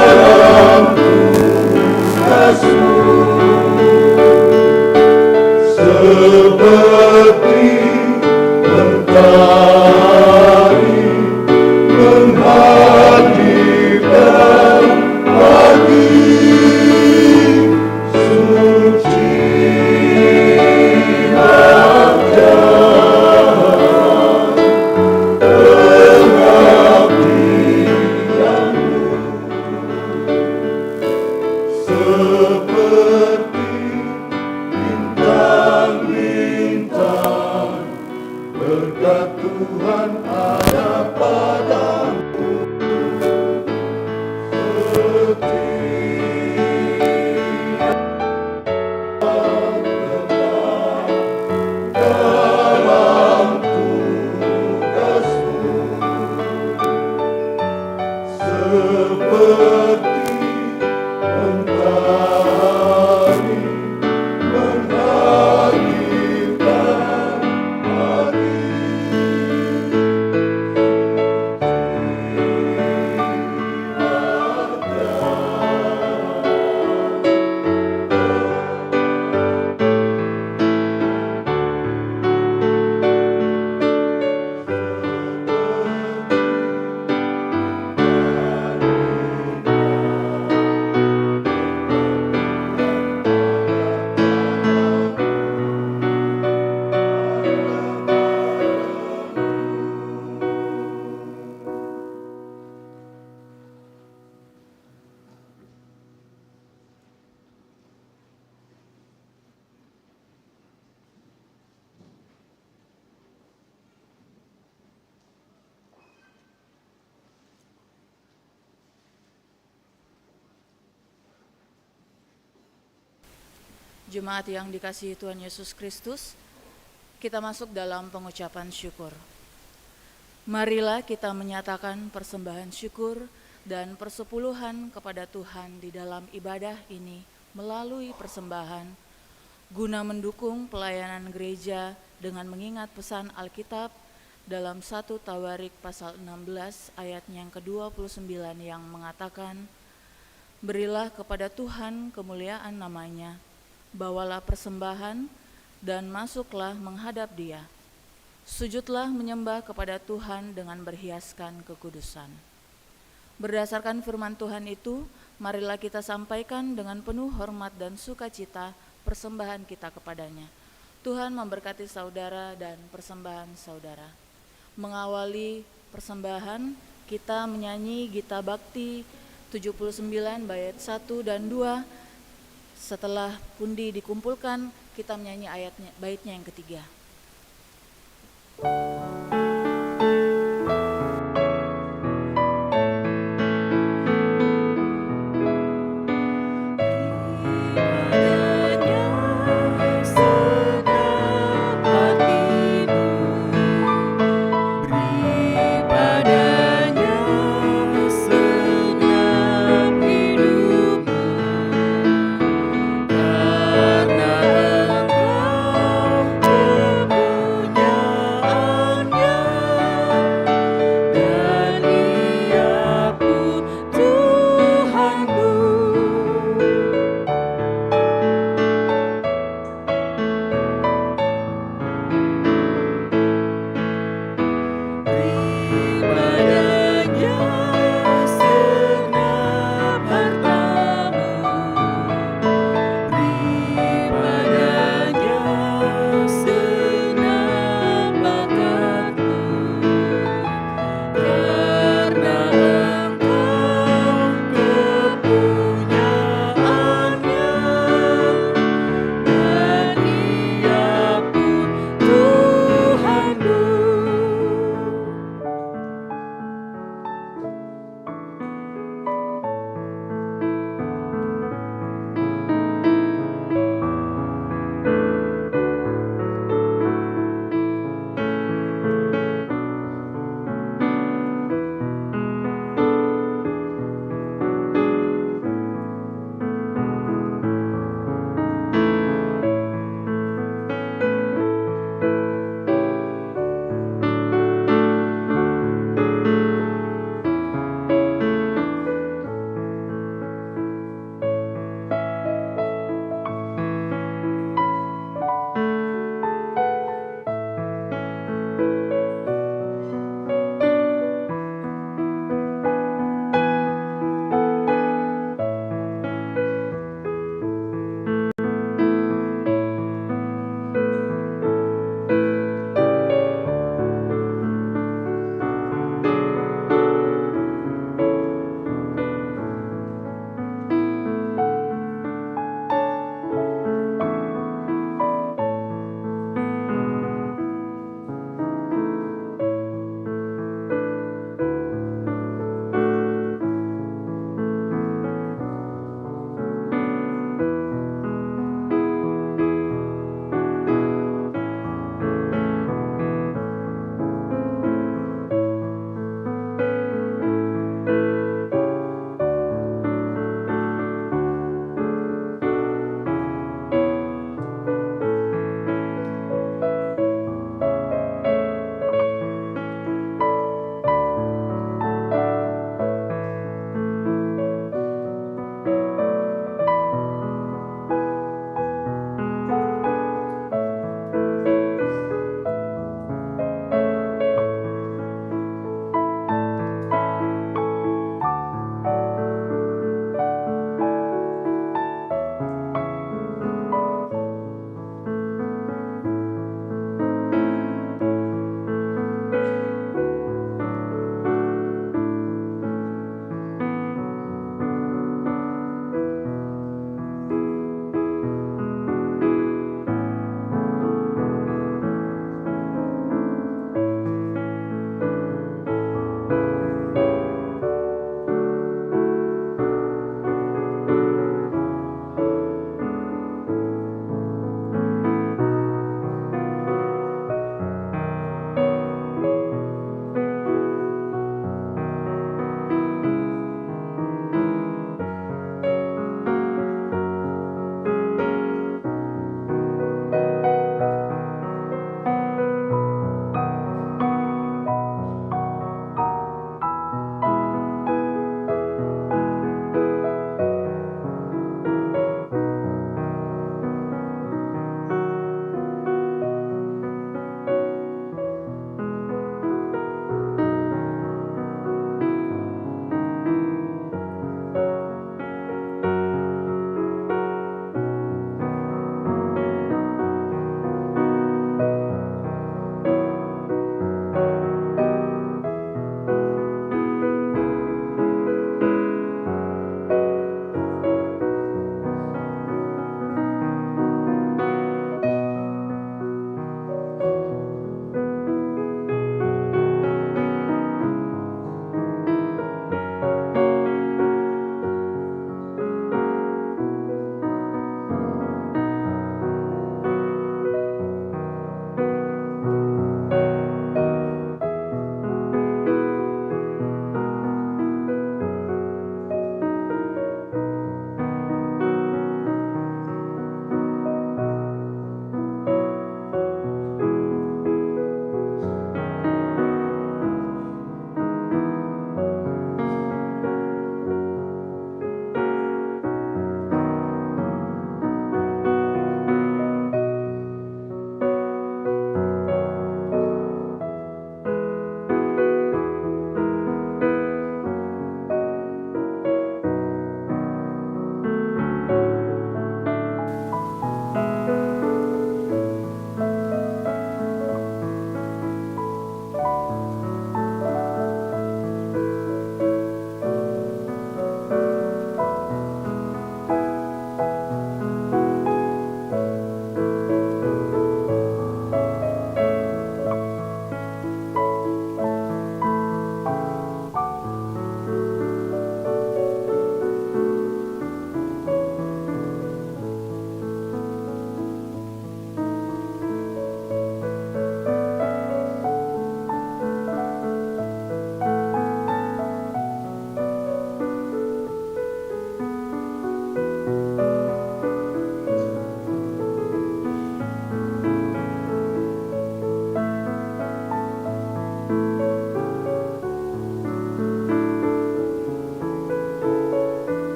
dalam tugasmu, seperti mentari menghadirkan pagi suci seperti bintang-bintang, berkat Tuhan ada padamu, setia dalam tugasmu, seperti mentari menghadirkan pagi. Jemaat yang dikasihi Tuhan Yesus Kristus, kita masuk dalam pengucapan syukur. Marilah kita menyatakan persembahan syukur dan persepuluhan kepada Tuhan di dalam ibadah ini melalui persembahan, guna mendukung pelayanan gereja dengan mengingat pesan Alkitab dalam 1 Tawarik pasal 16 ayatnya yang ke-29 yang mengatakan, "Berilah kepada Tuhan kemuliaan namanya, bawalah persembahan dan masuklah menghadap Dia. Sujudlah menyembah kepada Tuhan dengan berhiaskan kekudusan." Berdasarkan firman Tuhan itu, marilah kita sampaikan dengan penuh hormat dan sukacita persembahan kita kepadanya. Tuhan memberkati saudara dan persembahan saudara. Mengawali persembahan, kita menyanyi Gita Bakti 79 bait 1 dan 2. Setelah pundi dikumpulkan, kita menyanyi baitnya yang ketiga. Karena Engkau punya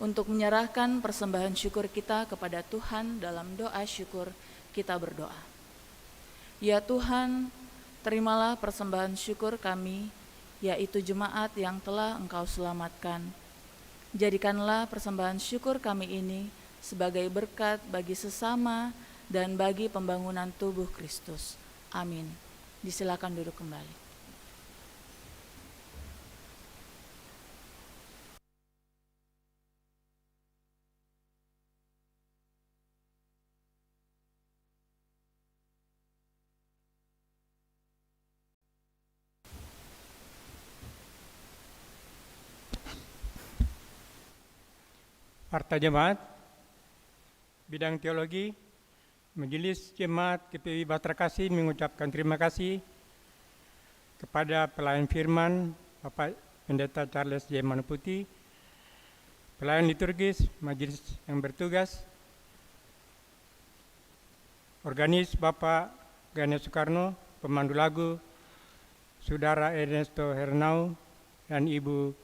Untuk menyerahkan persembahan syukur kita kepada Tuhan dalam doa syukur, kita berdoa. Ya Tuhan, terimalah persembahan syukur kami, yaitu jemaat yang telah Engkau selamatkan. Jadikanlah persembahan syukur kami ini sebagai berkat bagi sesama dan bagi pembangunan tubuh Kristus. Amin. Disilakan duduk kembali. Harta Jemaat, Bidang Teologi, Majelis Jemaat GPI Bahtera Kasih mengucapkan terima kasih kepada pelayan firman Bapak Pendeta Charles J. Manuputi, pelayan liturgis, majelis yang bertugas, organis Bapak Ganes Soekarno, pemandu lagu, Saudara Ernesto Hernau, dan Ibu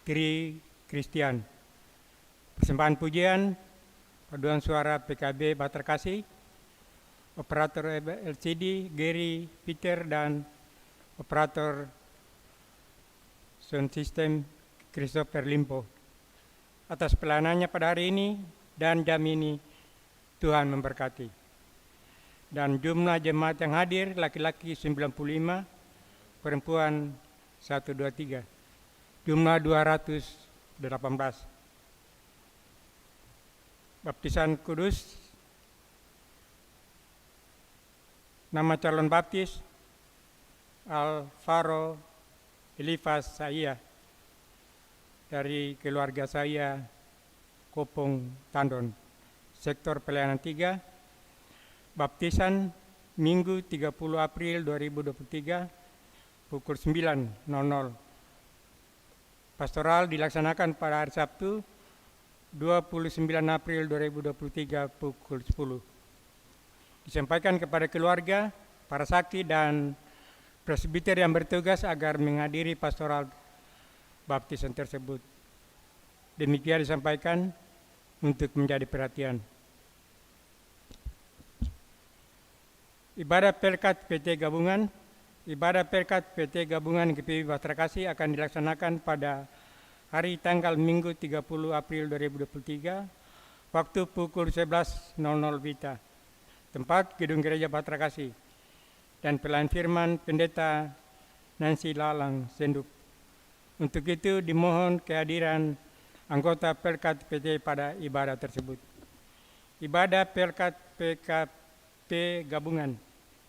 Tri Christian. Persembahan pujian, paduan suara PKB Bahtera Kasih, operator LCD Gary Peter, dan operator sound system Christopher Limpo. Atas pelayanannya pada hari ini dan jam ini, Tuhan memberkati. Dan jumlah jemaat yang hadir, laki-laki 95, perempuan 123, jumlah 218. Baptisan kudus, nama calon baptis Alvaro Elifas saya, dari keluarga saya Kopong Tandon, sektor pelayanan 3. Baptisan Minggu 30 April 2023 pukul 9.00. Pastoral dilaksanakan pada hari Sabtu 29 April 2023 pukul 10. Disampaikan kepada keluarga, para saksi, dan presbiter yang bertugas agar menghadiri pastoral baptisan tersebut. Demikian disampaikan untuk menjadi perhatian. Ibadah Pelkat PT Gabungan. Ibadah Pelkat PT Gabungan GPI Bahtera Kasih akan dilaksanakan pada hari tanggal Minggu 30 April 2023, waktu pukul 11.00 WITA, tempat Gedung Gereja Bahtera Kasih, dan pelayan firman Pendeta Nancy Lalang Senduk. Untuk itu dimohon kehadiran anggota Pelkat PT pada ibadah tersebut. Ibadah Pelkat PKP Gabungan.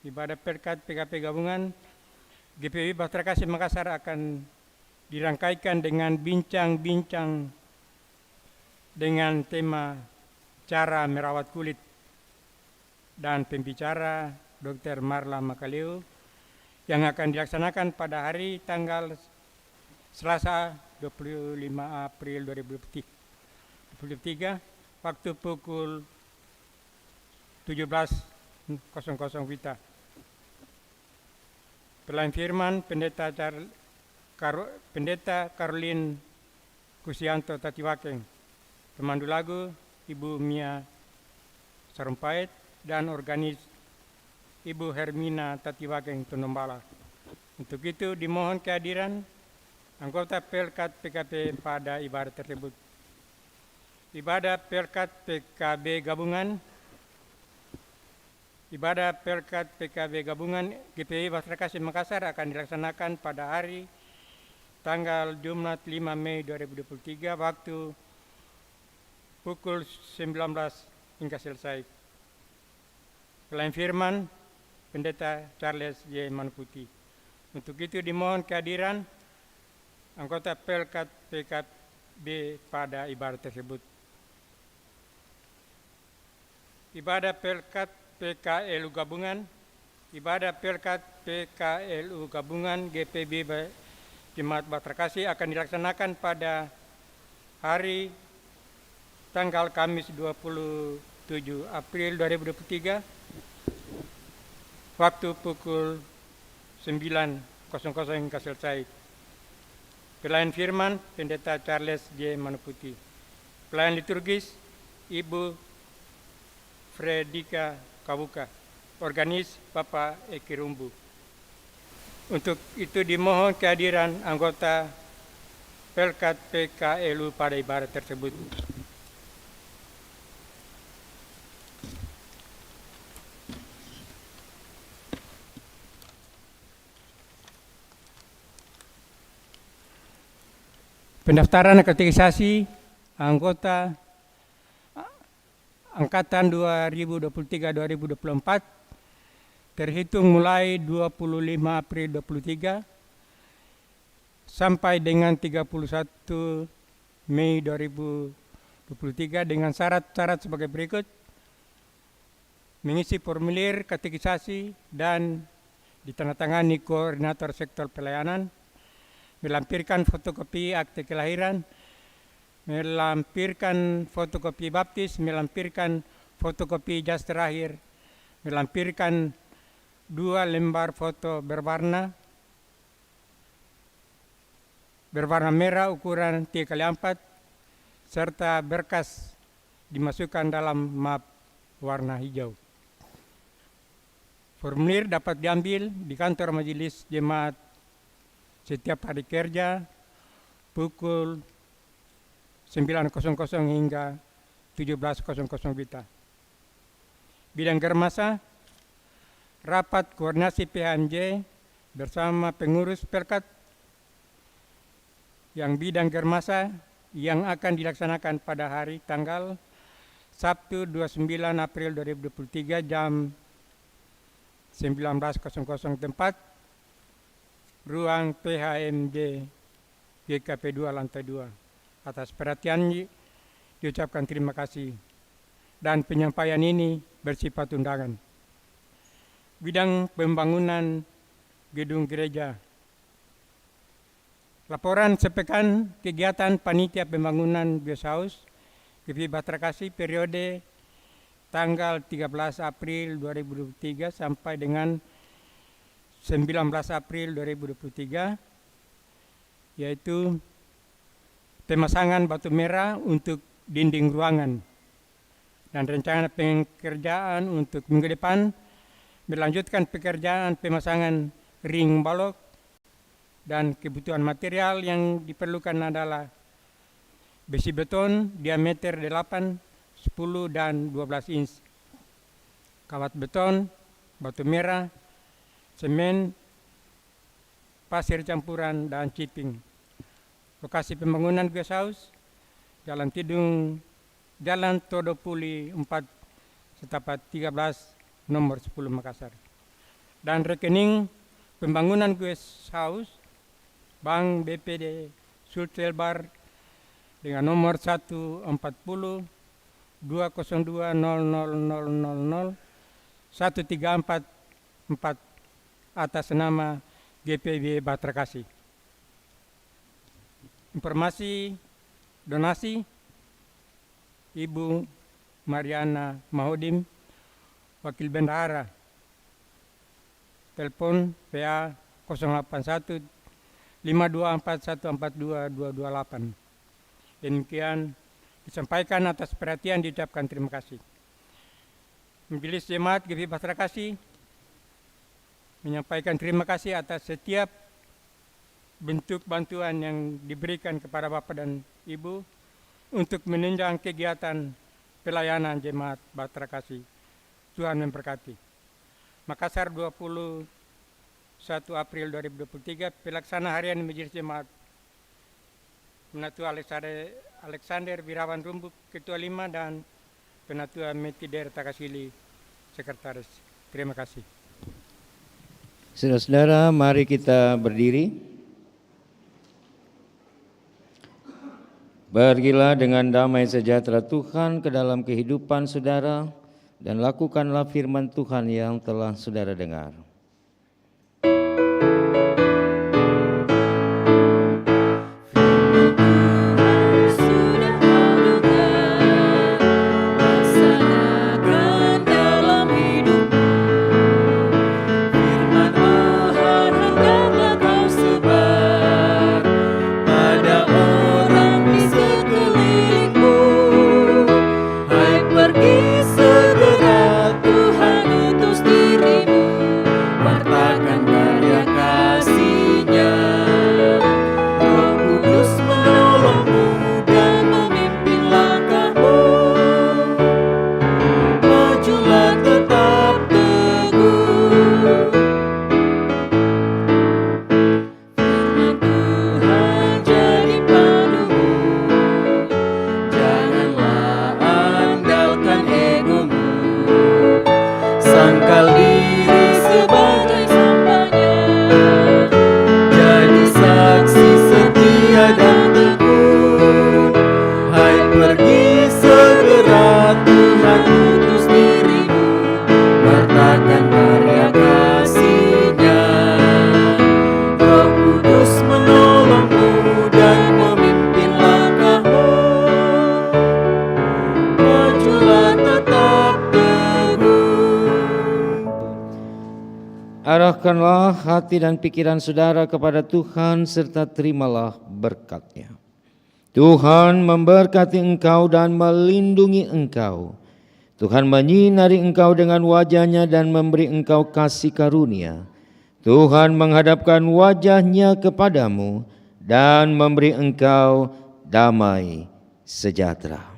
Ibadah Pelkat PKP Gabungan GPI Bahtera Kasih Makassar akan dirangkaikan dengan bincang-bincang dengan tema cara merawat kulit, dan pembicara Dr. Marla Makaleo yang akan dilaksanakan pada hari tanggal Selasa 25 April 2023 waktu pukul 17.00 WITA. Pelayan firman Pendeta Caroline Kusianto Tatiwakeng, pemandu lagu Ibu Mia Sarumpait, dan organis Ibu Hermina Tatiwakeng Tonombala. Untuk itu dimohon kehadiran anggota Pelkat PKP pada ibadah tersebut. Ibadah Pelkat PKB Gabungan. Ibadah Pelkat PKB Gabungan GPI Bahtera Kasih Makassar akan dilaksanakan pada hari tanggal Jumat 5 Mei 2023 waktu pukul 19 hingga selesai. Pelayan firman Pendeta Charles J. Manuputi. Untuk itu dimohon kehadiran anggota Pelkat PKB pada ibadah tersebut. Ibadah Pelkat PKLU Gabungan. Ibadah Pelkat PKLU Gabungan GPB Jemaat Bahtera Kasih akan dilaksanakan pada hari tanggal Kamis 27 April 2023 waktu pukul 9.00 hingga selesai. Pelayan firman Pendeta Charles J. Manuputi. Pelayan liturgis Ibu Fredika Kabuka. Organis Bapak Eki Rumbu. Untuk itu dimohon kehadiran anggota Pelkat PKLU pada ibadah tersebut. Pendaftaran kategorisasi anggota Angkatan 2023-2024 terhitung mulai 25 April 2023 sampai dengan 31 Mei 2023 dengan syarat-syarat sebagai berikut: mengisi formulir kategorisasi dan ditandatangani koordinator sektor pelayanan, melampirkan fotokopi akte kelahiran, melampirkan fotokopi baptis, melampirkan fotokopi jas terakhir, melampirkan 2 lembar foto berwarna merah ukuran 3x4 serta berkas dimasukkan dalam map warna hijau. Formulir dapat diambil di kantor majelis jemaat setiap hari kerja pukul 9.00 hingga 17.00 WITA. Bidang germasa, rapat koordinasi PHMJ bersama pengurus Pelkat yang bidang germasa yang akan dilaksanakan pada hari tanggal Sabtu 29 April 2023 jam 19.00 tempat ruang PHMJ GKP 2 lantai 2. Atas perhatian diucapkan terima kasih dan penyampaian ini bersifat undangan. Bidang pembangunan gedung gereja. Laporan sepekan kegiatan panitia pembangunan Guest House GPI Bahtera Kasih periode tanggal 13 April 2023 sampai dengan 19 April 2023, yaitu pemasangan batu merah untuk dinding ruangan dan rencana pekerjaan untuk minggu depan melanjutkan pekerjaan pemasangan ring balok dan kebutuhan material yang diperlukan adalah besi beton diameter 8, 10, dan 12 inch, kawat beton, batu merah, semen, pasir campuran, dan chipping. Lokasi pembangunan Guest House, Jalan Tidung, Jalan Todopuli 4, setapat 13, nomor 10 Makassar. Dan rekening pembangunan Guest House, Bank BPD Sulselbar dengan nomor 140 202 000 1344 atas nama GPB Bahtera Kasih. Informasi donasi Ibu Mariana Mahodim, Wakil Bendahara, telepon PA 081 524142 228. Demikian disampaikan, atas perhatian diucapkan terima kasih. Majelis Jemaat GPI Bahtera Kasih menyampaikan terima kasih atas setiap bentuk bantuan yang diberikan kepada Bapak dan Ibu untuk menunjang kegiatan pelayanan Jemaat Bahtera Kasih. Tuhan memberkati. Makassar 21 April 2023, pelaksana harian Majelis Jemaat Penatua Alexander Wirawan Rumbu, Ketua 5, dan Penatua Metider Takasili, Sekretaris. Terima kasih. Saudara-saudara, mari kita berdiri. Pergilah dengan damai sejahtera Tuhan ke dalam kehidupan saudara, dan lakukanlah firman Tuhan yang telah saudara dengar. Pada orang di sekelilingmu. Arahkanlah hati dan pikiran saudara kepada Tuhan serta terimalah berkat-Nya. Tuhan memberkati engkau dan melindungi engkau. Tuhan menyinari engkau dengan wajah-Nya dan memberi engkau kasih karunia. Tuhan menghadapkan wajah-Nya kepadamu dan memberi engkau damai sejahtera.